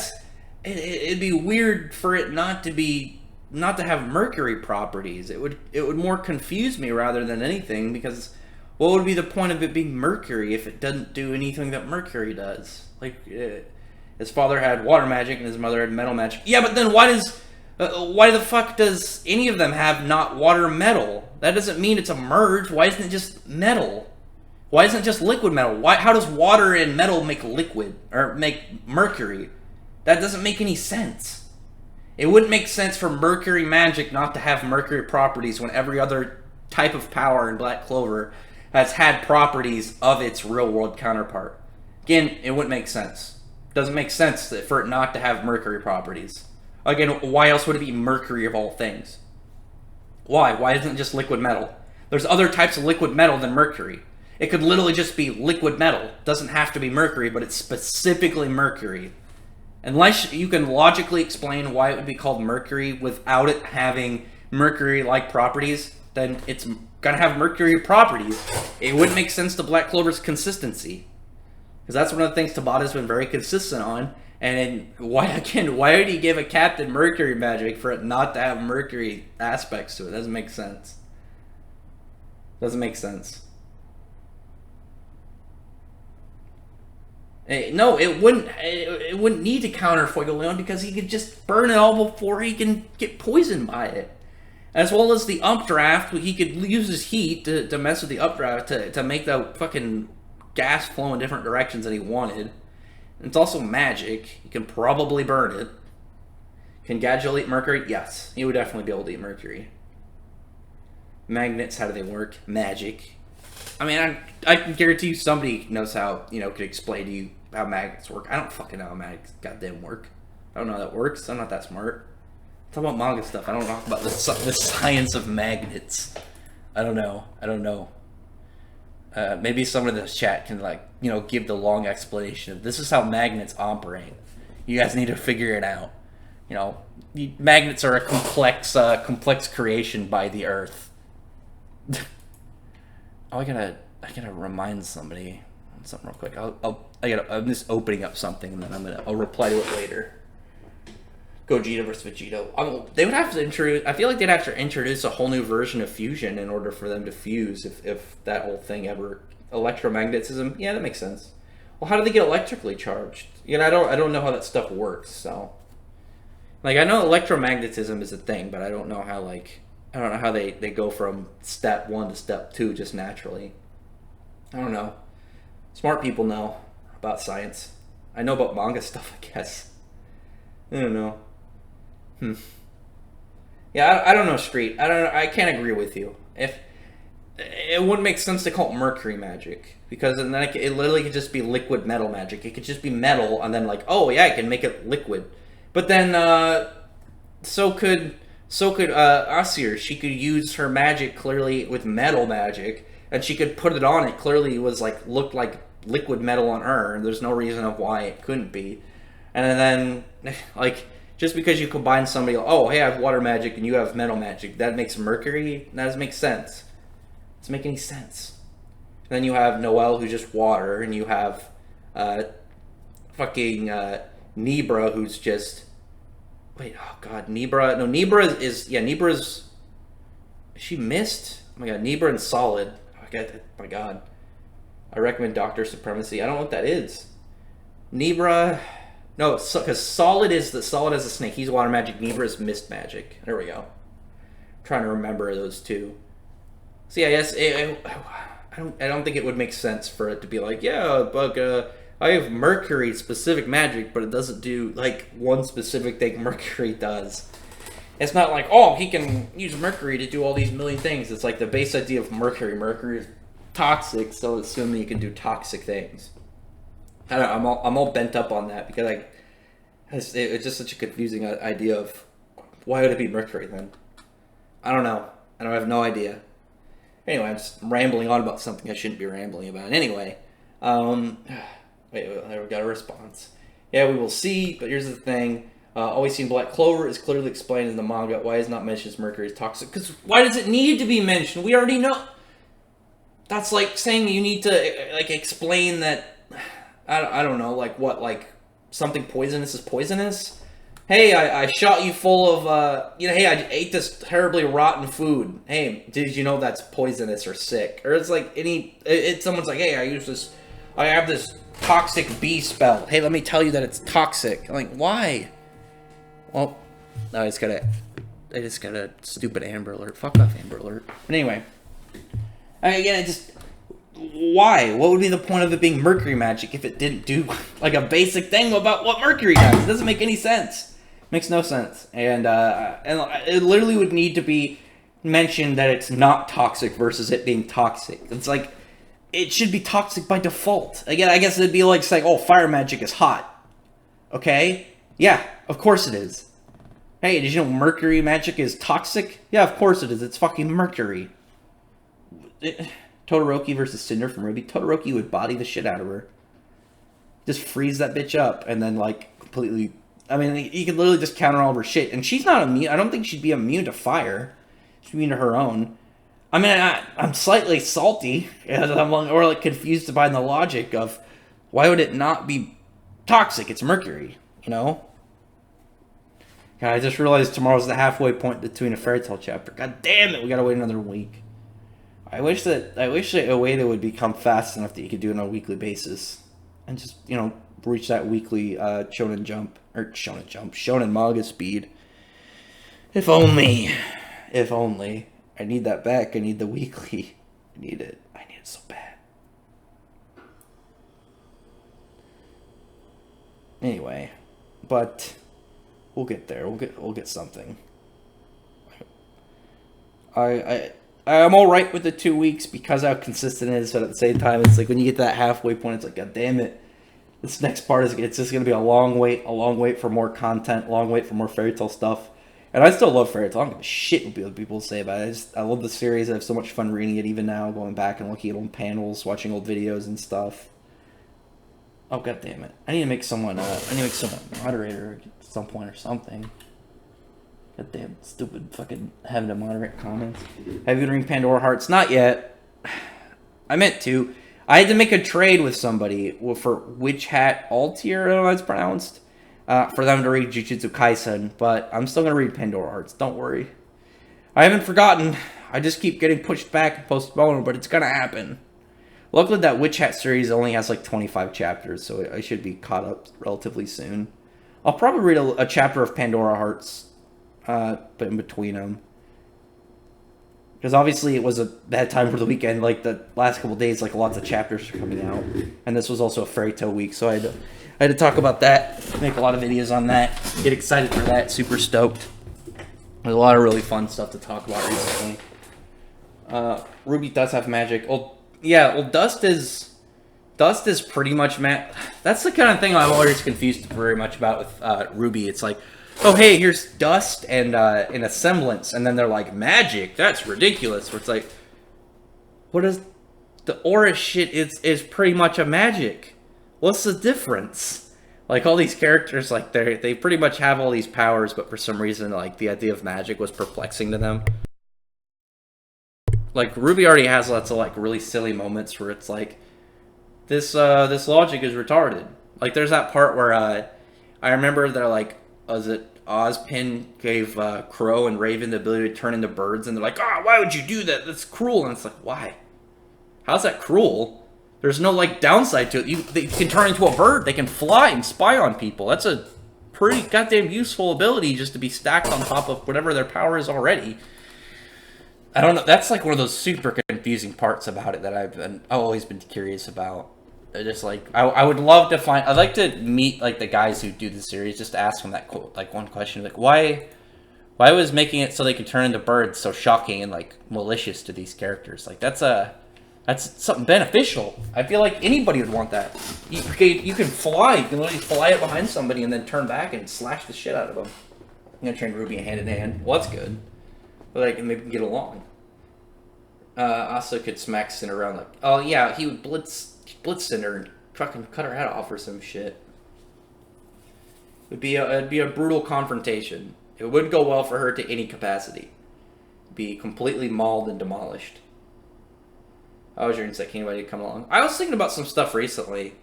it'd be weird for it not to have mercury properties. It would more confuse me rather than anything, because what would be the point of it being mercury if it doesn't do anything that mercury does? Like, his father had water magic and his mother had metal magic. Yeah, but then why the fuck does any of them have not water metal? That doesn't mean it's a merge. Why isn't it just metal? Why isn't it just liquid metal? How does water and metal make liquid or make mercury? That doesn't make any sense. It wouldn't make sense for mercury magic not to have mercury properties when every other type of power in Black Clover has had properties of its real world counterpart. Again, it wouldn't make sense. It doesn't make sense for it not to have mercury properties. Again, why else would it be mercury of all things? Why? Why isn't it just liquid metal? There's other types of liquid metal than mercury. It could literally just be liquid metal. It doesn't have to be mercury, but it's specifically mercury. Unless you can logically explain why it would be called mercury without it having mercury-like properties, then it's gonna have mercury properties. It wouldn't make sense to Black Clover's consistency. Because that's one of the things Tabata's been very consistent on. And why would he give a Captain Mercury magic for it not to have mercury aspects to it? It doesn't make sense. Doesn't make sense. No, it wouldn't need to counter Fuegoleon because he could just burn it all before he can get poisoned by it. As well as the updraft, he could use his heat to mess with the updraft to make the fucking gas flow in different directions that he wanted. It's also magic. He can probably burn it. Can Gadget eat mercury? Yes. He would definitely be able to eat mercury. Magnets, how do they work? Magic. I mean, I can guarantee you somebody knows how, could explain to you how magnets work. I don't fucking know how magnets goddamn work. I don't know how that works. I'm not that smart. Talk about manga stuff. I don't talk about the science of magnets. I don't know. Maybe someone in the chat can give the long explanation of this is how magnets operate. You guys need to figure it out. Magnets are a complex creation by the Earth. I gotta remind somebody something real quick. I'm just opening up something and then I'll reply to it later. Gogeta versus Vegito. They would have to introduce. I feel like they'd have to introduce a whole new version of fusion in order for them to fuse. If that whole thing ever electromagnetism, yeah, that makes sense. Well, how do they get electrically charged? I don't know how that stuff works. So, I know electromagnetism is a thing, but I don't know how they go from step 1 to step 2 just naturally. I don't know. Smart people know about science. I know about manga stuff, I guess. I don't know. Yeah, I don't know, Street. I can't agree with you. If it wouldn't make sense to call it mercury magic, because then it literally could just be liquid metal magic. It could just be metal, and then oh yeah, I can make it liquid. But then so could Asir. She could use her magic clearly with metal magic, and she could put it on. It clearly was looked like liquid metal on her, and there's no reason of why it couldn't be. And then just because you combine somebody, oh, hey, I have water magic and you have metal magic, that makes mercury? That doesn't make sense. It doesn't make any sense. And then you have Noelle, who's just water, and you have Nibra, who's just... Wait, oh god, Nibra... No, Nibra is... Yeah, Nibra's... Is she mist? Oh my god, Nibra and Solid. Oh my god. I recommend Doctor Supremacy. I don't know what that is. Nibra... No, because Solid is a snake. He's water magic. Nibra is mist magic. There we go. I'm trying to remember those two. So yeah, yes, I don't think it would make sense for it to be I have Mercury specific magic, but it doesn't do one specific thing Mercury does. It's not he can use Mercury to do all these million things. It's the base idea of Mercury. Mercury is toxic, so assuming you can do toxic things. I don't know, I'm all bent up on that because it's just such a confusing idea of why would it be Mercury then? I don't know. I have no idea. Anyway, I'm just rambling on about something I shouldn't be rambling about. Anyway, there we got a response. Yeah, we will see, but here's the thing. Always Seen Black Clover is clearly explained in the manga. Why is not mentioned as Mercury is toxic? Because why does it need to be mentioned? We already know. That's like saying you need to explain that. I don't know, something poisonous is poisonous? Hey, I shot you full of, hey, I ate this terribly rotten food. Hey, did you know that's poisonous or sick? Or it's someone's hey, I have this toxic bee spell. Hey, let me tell you that it's toxic. I'm why? Well, I just got a stupid Amber Alert. Fuck off, Amber Alert. But anyway, why? What would be the point of it being Mercury magic if it didn't do a basic thing about what Mercury does? It doesn't make any sense. Makes no sense. And it literally would need to be mentioned that it's not toxic versus it being toxic. It's it should be toxic by default. Again, I guess it'd be saying, oh, fire magic is hot. Okay? Yeah, of course it is. Hey, did you know Mercury magic is toxic? Yeah, of course it is. It's fucking Mercury. Todoroki versus Cinder from Ruby. Todoroki would body the shit out of her. Just freeze that bitch up and then completely... I mean, he could literally just counter all of her shit. And she's not immune. I don't think she'd be immune to fire. She's immune to her own. I mean, I'm slightly salty. Or confused by the logic of why would it not be toxic? It's Mercury, God, I just realized tomorrow's the halfway point between a Fairy Tail chapter. God damn it, we gotta wait another week. I wish that Ueda would become fast enough that you could do it on a weekly basis, and just reach that weekly Shonen Manga speed. If only. I need that back. I need the weekly. I need it so bad. Anyway, but we'll get there. We'll get something. I'm all right with the 2 weeks because how consistent it is, but at the same time, it's when you get to that halfway point, it's God damn it. This next part it's just going to be a long wait for more content, long wait for more Fairy Tail stuff. And I still love Fairy Tail. I don't give a shit what people say about it. I love the series. I have so much fun reading it even now, going back and looking at old panels, watching old videos and stuff. Oh, god damn it. I need to make someone moderator at some point or something. God damn, stupid fucking having to moderate comments. Have you been reading Pandora Hearts? Not yet. I meant to. I had to make a trade with somebody for Witch Hat Altier, I don't know how it's pronounced, for them to read Jujutsu Kaisen, but I'm still going to read Pandora Hearts, don't worry. I haven't forgotten. I just keep getting pushed back and postponed, but it's going to happen. Luckily, that Witch Hat series only has like 25 chapters, so I should be caught up relatively soon. I'll probably read a chapter of Pandora Hearts, but in between them. Because obviously it was a bad time for the weekend, like the last couple days, like lots of chapters are coming out. And this was also a Fairy Tail week, so I had to talk about that, make a lot of videos on that, get excited for that, super stoked. There's a lot of really fun stuff to talk about recently. Ruby does have magic. Dust is pretty much that's the kind of thing I'm always confused very much about with Ruby. It's like, oh hey, here's dust and in a semblance, and then they're like, magic, that's ridiculous. Where it's like, what is the aura shit is pretty much a magic. What's the difference? Like all these characters, like they pretty much have all these powers, but for some reason like the idea of magic was perplexing to them. Like Ruby already has lots of like really silly moments where it's like this logic is retarded. Like there's that part where I remember they're like, was it Ozpin gave Crow and Raven the ability to turn into birds, and they're like, why would you do that? That's cruel. And it's like, why? How's that cruel? There's no like downside to it. They can turn into a bird. They can fly and spy on people. That's a pretty goddamn useful ability just to be stacked on top of whatever their power is already. I don't know. That's like one of those super confusing parts about it that I've always been curious about. Just like I would love to find. I'd like to meet like the guys who do the series, just to ask them that like one question, like why was making it so they could turn into birds so shocking and like malicious to these characters? Like that's something beneficial. I feel like anybody would want that. You can fly. You can literally fly it behind somebody and then turn back and slash the shit out of them. I'm gonna train Ruby hand in hand. Well, that's good. But like maybe get along. Asta could smack Sin around like, oh yeah, he would blitz Cinder and fucking cut her head off or some shit. It'd be a brutal confrontation. It wouldn't go well for her to any capacity. Be completely mauled and demolished. How was your insight? Can anybody come along? I was thinking about some stuff recently.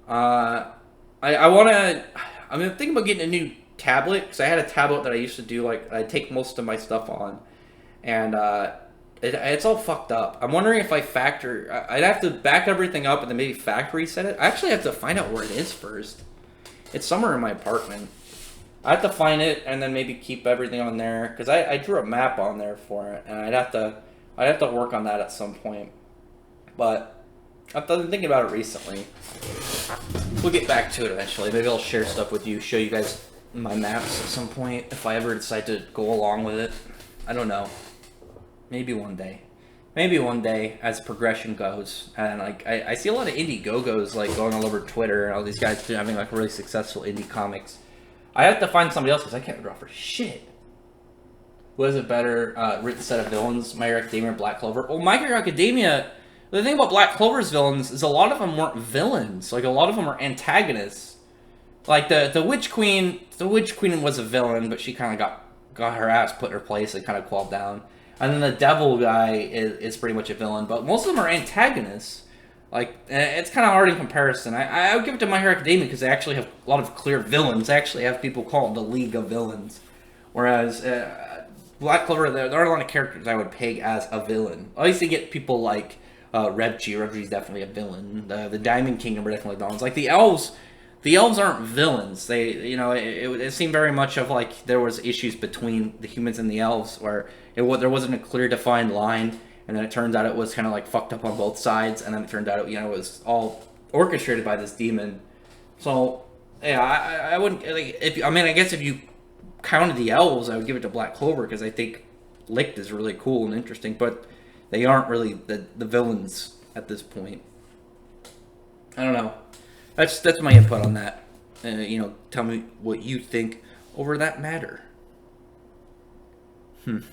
I'm thinking about getting a new tablet, because I had a tablet that I used to do, like, I take most of my stuff on, and it's all fucked up. I'm wondering if I'd have to back everything up and then maybe factory reset it. I actually have to find out where it is first. It's somewhere in my apartment. I have to find it and then maybe keep everything on there, because I drew a map on there for it, and I'd have to work on that at some point. But I've been thinking about it recently. We'll get back to it eventually. Maybe I'll share stuff with you, show you guys my maps at some point if I ever decide to go along with it. I don't know. Maybe one day. Maybe one day as progression goes. And like I see a lot of Indiegogos like going all over Twitter and all these guys having like really successful indie comics. I have to find somebody else because I can't draw for shit. Who has a better written set of villains? My Hero Academia or Black Clover? Well, My Hero Academia, the thing about Black Clover's villains is a lot of them weren't villains. Like a lot of them were antagonists. Like the Witch Queen was a villain, but she kind of got her ass put in her place and kind of quelled down. And then the devil guy is pretty much a villain, but most of them are antagonists. Like, it's kind of hard in comparison. I would give it to My Hero Academia because they actually have a lot of clear villains. They actually have people called the League of Villains. Whereas Black Clover, there are a lot of characters I would peg as a villain. I used to get people like Rebchi. Rebchi's definitely a villain. The Diamond Kingdom are definitely villains. Like the elves aren't villains. They, it seemed very much of like there was issues between the humans and the elves where there wasn't a clear defined line, and then it turns out it was kind of like fucked up on both sides, and then it turned out it was all orchestrated by this demon. So yeah, I wouldn't like I guess if you counted the elves, I would give it to Black Clover because I think Licht is really cool and interesting, but they aren't really the villains at this point. I don't know. That's my input on that. Tell me what you think over that matter. I'm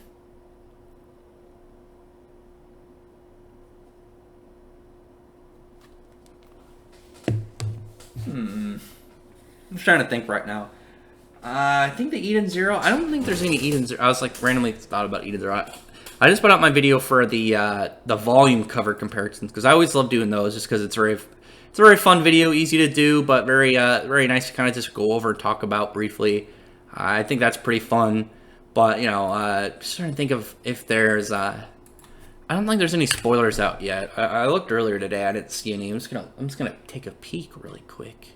just trying to think right now. I think the Eden Zero. I don't think there's any Eden Zero. I was like randomly thought about Eden Zero. I just put out my video for the volume cover comparisons because I always love doing those just because it's a very fun video, easy to do, but very nice to kind of just go over and talk about briefly. I think that's pretty fun. But you know, just trying to think of if there's. I don't think there's any spoilers out yet. I looked earlier today. I didn't see any. I'm just gonna take a peek really quick.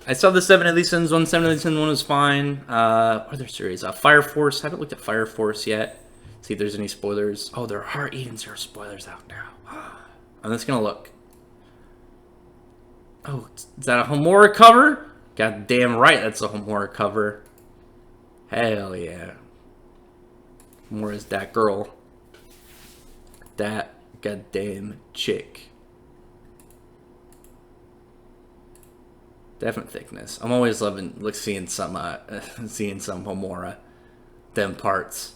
I saw the 7 Deadly Sins one. 7 Deadly Sins one was fine. Other series, Fire Force. Haven't looked at Fire Force yet. See if there's any spoilers. Oh, there are Eden Zero spoilers out now. I'm just gonna look. Oh, is that a Homura cover? God damn right, that's a Homura cover. Hell yeah. Homura's that girl. That goddamn chick. Definite thickness. I'm always loving seeing some Homura. Them parts.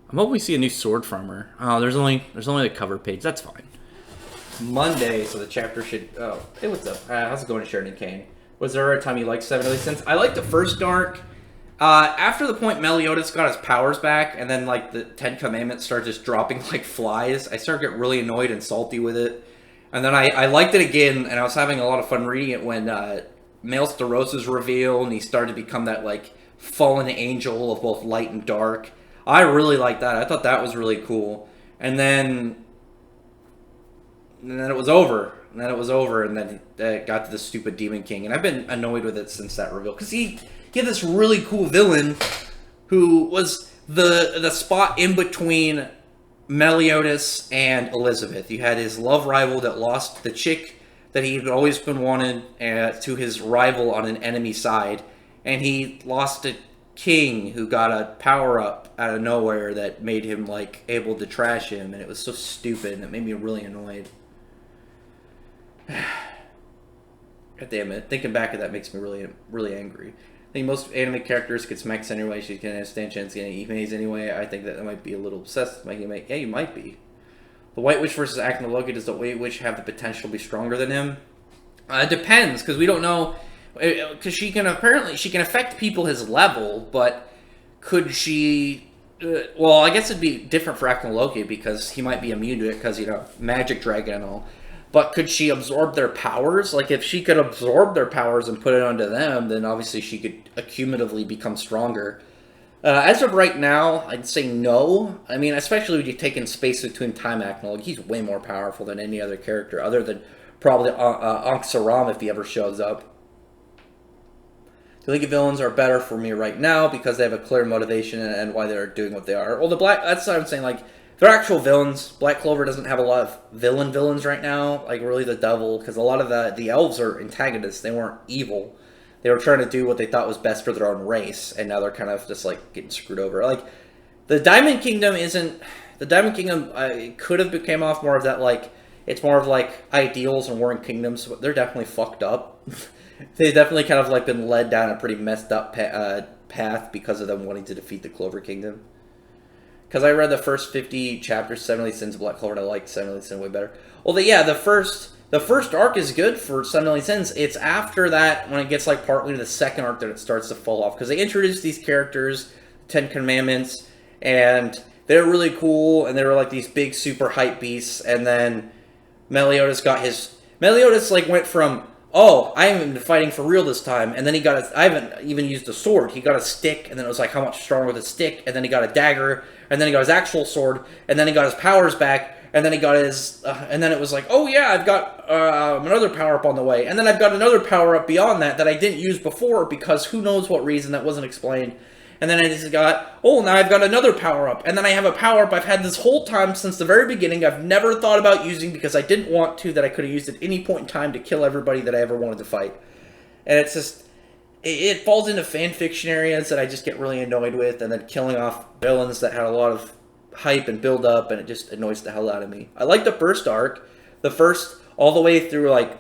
I'm hoping we see a new sword from her. Oh, there's only the cover page. That's fine. Monday, so the chapter should. Oh, hey, what's up? How's it going, Sheridan Kane? Was there a time you liked 7 Deadly Sins? I liked the first arc. After the point Meliodas got his powers back, and then like the 10 Commandments start just dropping like flies, I started to get really annoyed and salty with it. And then I liked it again, and I was having a lot of fun reading it when Male Starosa's reveal, and he started to become that like fallen angel of both light and dark. I really liked that. I thought that was really cool. And then it was over. And then it got to the stupid Demon King. And I've been annoyed with it since that reveal. Because he had this really cool villain who was the spot in between Meliodas and Elizabeth. You had his love rival that lost the chick that he'd always been wanted to his rival on an enemy side. And he lost a king who got a power-up out of nowhere that made him, like, able to trash him. And it was so stupid, and it made me really annoyed. God damn it. Thinking back of that makes me really, really angry. I think most anime characters get smacked anyway. She's going to stand chance getting emails anyway. I think that might be a little obsessed. Yeah, you might be. The White Witch versus Acne Loki. Does the White Witch have the potential to be stronger than him? It depends, because we don't know. Because she can affect people his level, but could she... well, I guess it'd be different for Acne Loki, because he might be immune to it, because, you know, magic dragon and all. But could she absorb their powers? Like, if she could absorb their powers and put it onto them, then obviously she could accumulatively become stronger. As of right now, I'd say no. I mean, especially when you take in space between time Acnologue, he's way more powerful than any other character, other than probably Ankh Saram if he ever shows up. The League of Villains are better for me right now because they have a clear motivation and why they're doing what they are. Well, that's what I'm saying, like, they're actual villains. Black Clover doesn't have a lot of villains right now, like really the devil, because a lot of the elves are antagonists. They weren't evil. They were trying to do what they thought was best for their own race, and now they're kind of just like getting screwed over. Like, the Diamond Kingdom isn't... The Diamond Kingdom could have became off more of that, like, it's more of like ideals and warring kingdoms, but they're definitely fucked up. They've definitely kind of like been led down a pretty messed up path because of them wanting to defeat the Clover Kingdom. Because I read the first 50 chapters, 7 Deadly Sins of Black Clover, and I liked 7 Deadly Sins way better. Well, the first arc is good for 7 Deadly Sins. It's after that, when it gets like partly to the second arc, that it starts to fall off. Because they introduced these characters, 10 Commandments, and they're really cool, and they were like these big super hype beasts, and then Meliodas like went from, oh, I haven't been fighting for real this time, and then he got I haven't even used a sword. He got a stick, and then it was like, how much stronger with a stick, and then he got a dagger, and then he got his actual sword, and then he got his powers back, and then he got his, and then it was like, oh yeah, I've got another power-up on the way, and then I've got another power-up beyond that I didn't use before, because who knows what reason that wasn't explained. And then I just got, oh, now I've got another power-up. And then I have a power-up I've had this whole time since the very beginning I've never thought about using because I didn't want to, that I could have used at any point in time to kill everybody that I ever wanted to fight. And it's just, it falls into fanfiction areas that I just get really annoyed with, and then killing off villains that had a lot of hype and build-up, and it just annoys the hell out of me. I like the first arc. The first, all the way through, like,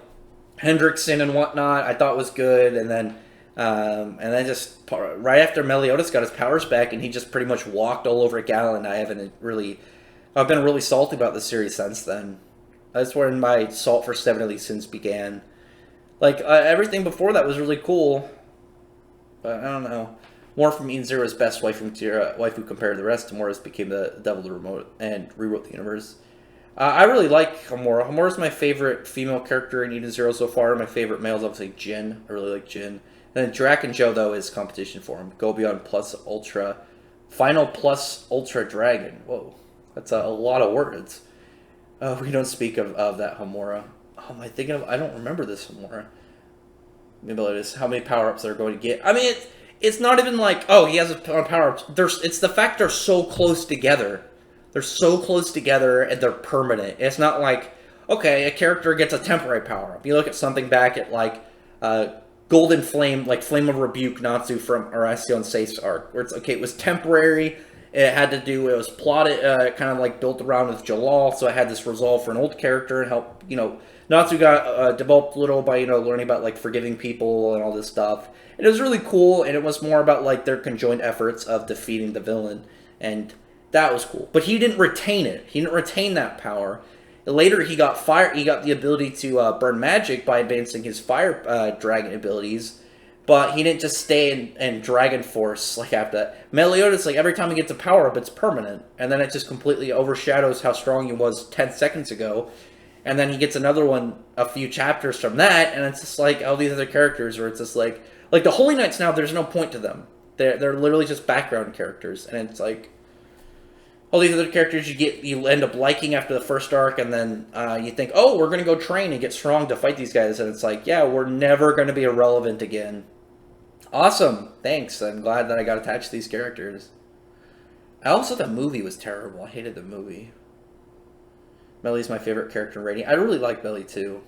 Hendrickson and whatnot, I thought was good, and then And then just right after Meliodas got his powers back, and he just pretty much walked all over Galan. I've been really salty about the series since then. That's when my salt for Seven Deadly Sins began. Like, everything before that was really cool. But I don't know. More from Eden Zero's best waifu compared to the rest. Homora's became the devil to remote and rewrote the universe. I really like Homura. Homora's my favorite female character in Eden Zero so far. My favorite male is obviously Jin. I really like Jin. And then Draken Joe, though, is competition for him. Go Beyond plus Ultra. Final plus Ultra Dragon. Whoa. That's a lot of words. We don't speak of that Homura. Oh, am I thinking of... I don't remember this Homura. Maybe it is how many power-ups they're going to get. I mean, it's not even like, oh, he has a power-ups. It's the fact they're so close together. They're so close together, and they're permanent. It's not like, okay, a character gets a temporary power-up. You look at something back at, like, Golden Flame, like Flame of Rebuke Natsu from Arasion Seif's arc, where it's, okay, it was temporary. It was plotted, kind of like built around with Jalal, so it had this resolve for an old character and help, Natsu got developed a little by, learning about, like, forgiving people and all this stuff. And it was really cool, and it was more about, like, their conjoined efforts of defeating the villain, and that was cool. But he didn't retain it. He didn't retain that power. Later, he got the ability to burn magic by advancing his fire dragon abilities, but he didn't just stay in Dragon Force, like, after that. Meliodas, like, every time he gets a power-up, it's permanent. And then it just completely overshadows how strong he was 10 seconds ago. And then he gets another one a few chapters from that, and it's just like all these other characters where it's just like the Holy Knights now, there's no point to them. They're literally just background characters. And it's like, all these other characters you end up liking after the first arc, and then you think, oh, we're going to go train and get strong to fight these guys. And it's like, yeah, we're never going to be irrelevant again. Awesome. Thanks. I'm glad that I got attached to these characters. Also, the movie was terrible. I hated the movie. Melly's my favorite character in Radiant. I really like Melly, too.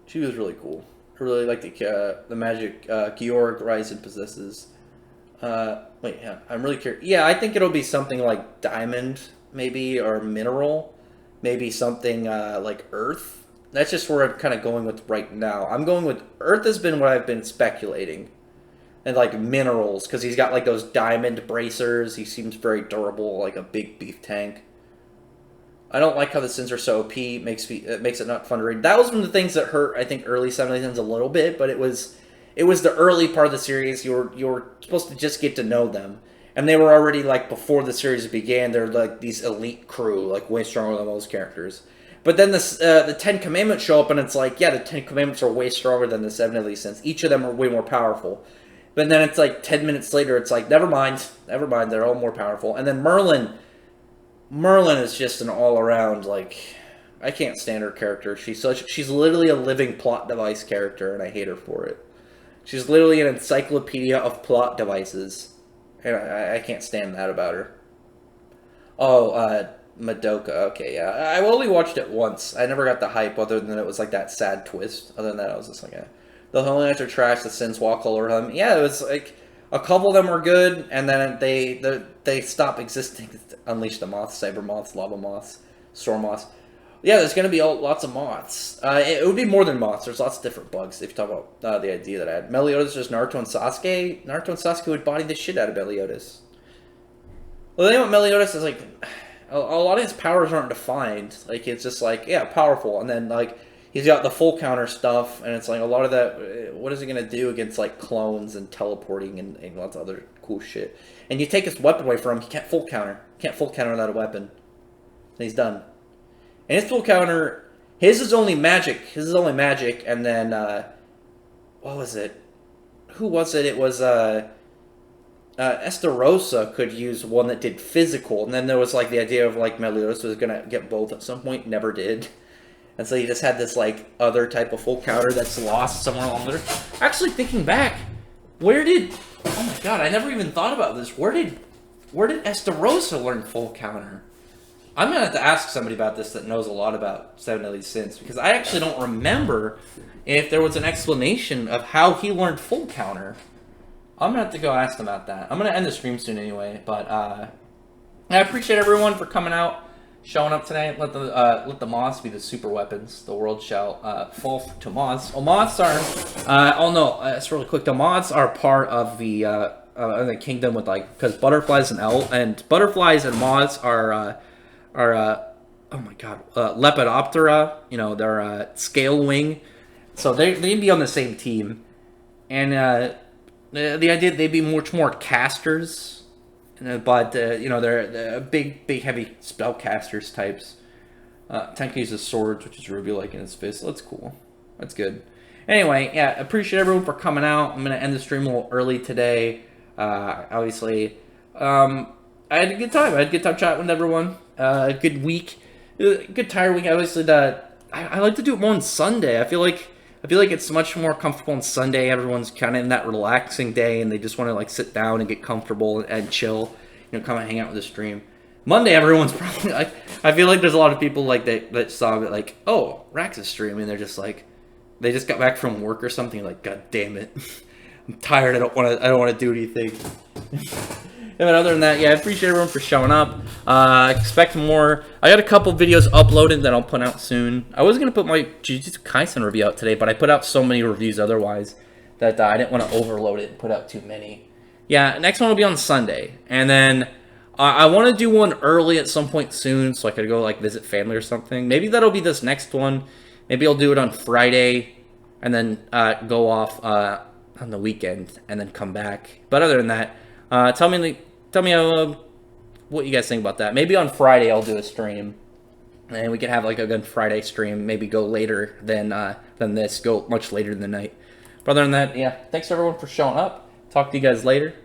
She was really cool. I really like the magic Georg Ryzen possesses. Wait, yeah, I'm really curious. Yeah, I think it'll be something like Diamond, maybe, or Mineral. Maybe something like Earth. That's just where I'm kind of going with right now. I'm going with Earth has been what I've been speculating. And like Minerals, because he's got like those diamond bracers. He seems very durable, like a big beef tank. I don't like how the Sins are so OP. It makes it not fun to read. That was one of the things that hurt, I think, early 7 Sins a little bit, but it was the early part of the series. You were supposed to just get to know them. And they were already, like, before the series began, they're like these elite crew, like way stronger than most characters. But then the Ten Commandments show up, and it's like, yeah, the Ten Commandments are way stronger than the 7 Deadly Sins. Each of them are way more powerful. But then it's like 10 minutes later, it's like, never mind, they're all more powerful. And then Merlin is just an all-around, like, I can't stand her character. She's literally a living plot device character, and I hate her for it. She's literally an encyclopedia of plot devices, and I can't stand that about her. Oh, Madoka. Okay, yeah. I only watched it once. I never got the hype, other than it was like that sad twist. Other than that, I was just like, yeah. The Holy Knights are trash. The Sins walk all over them. Yeah, it was like a couple of them were good, and then they stop existing. Unleash the moths, cyber moths, lava moths, storm moths. Yeah, there's going to be lots of moths. It would be more than moths. There's lots of different bugs if you talk about the idea that I had. Meliodas is Naruto and Sasuke. Naruto and Sasuke would body the shit out of Meliodas. Well, the thing about Meliodas is, like, a lot of his powers aren't defined. Like, it's just like, yeah, powerful. And then, like, he's got the full counter stuff. And it's like, a lot of that, what is he going to do against, like, clones and teleporting and lots of other cool shit. And you take his weapon away from him, he can't full counter. He can't full counter without a weapon. And he's done. And his full counter, his is only magic. And then, what was it? Who was it? It was, Estarossa could use one that did physical. And then there was, like, the idea of, like, Meliodas was going to get both at some point. Never did. And so you just had this, like, other type of full counter that's lost somewhere along there. Actually, thinking back, oh my god, I never even thought about this. Where did Estarossa learn full counter? I'm going to have to ask somebody about this that knows a lot about 7 Deadly Sins, because I actually don't remember if there was an explanation of how he learned full counter. I'm going to have to go ask them about that. I'm going to end the stream soon anyway, but I appreciate everyone for coming out, showing up today. Let the moths be the super weapons. The world shall fall to moths. Well, moths are. It's really quick. The moths are part of the kingdom with like because butterflies and butterflies and moths are oh my god, Lepidoptera. You know, they're scale wing, so they'd be on the same team, and the idea they'd be much more casters, but you know they're big heavy spellcasters types. Tenka uses swords, which is Ruby like in his fist. So that's cool. That's good. Anyway, yeah, appreciate everyone for coming out. I'm gonna end the stream a little early today. Obviously, I had a good time. I had a good time chatting with everyone. A good week, good tired week. Obviously, I like to do it more on Sunday. I feel like it's much more comfortable on Sunday. Everyone's kind of in that relaxing day, and they just want to like sit down and get comfortable and chill. You know, come and hang out with the stream. Monday, everyone's probably like. I feel like there's a lot of people like that saw it like, oh, Rax is streaming. They're just like, they just got back from work or something. Like, God damn it, I'm tired. I don't want to do anything. Yeah, but other than that, yeah, I appreciate everyone for showing up. Expect more. I got a couple videos uploaded that I'll put out soon. I was going to put my Jujutsu Kaisen review out today, but I put out so many reviews otherwise that I didn't want to overload it and put out too many. Yeah, next one will be on Sunday. And then I want to do one early at some point soon so I could go like visit family or something. Maybe that'll be this next one. Maybe I'll do it on Friday and then go off on the weekend and then come back. But other than that, tell me what you guys think about that. Maybe on Friday I'll do a stream, and we can have like a good Friday stream. Maybe go later than this. Go much later in the night. But other than that, yeah. Thanks everyone for showing up. Talk to you guys later.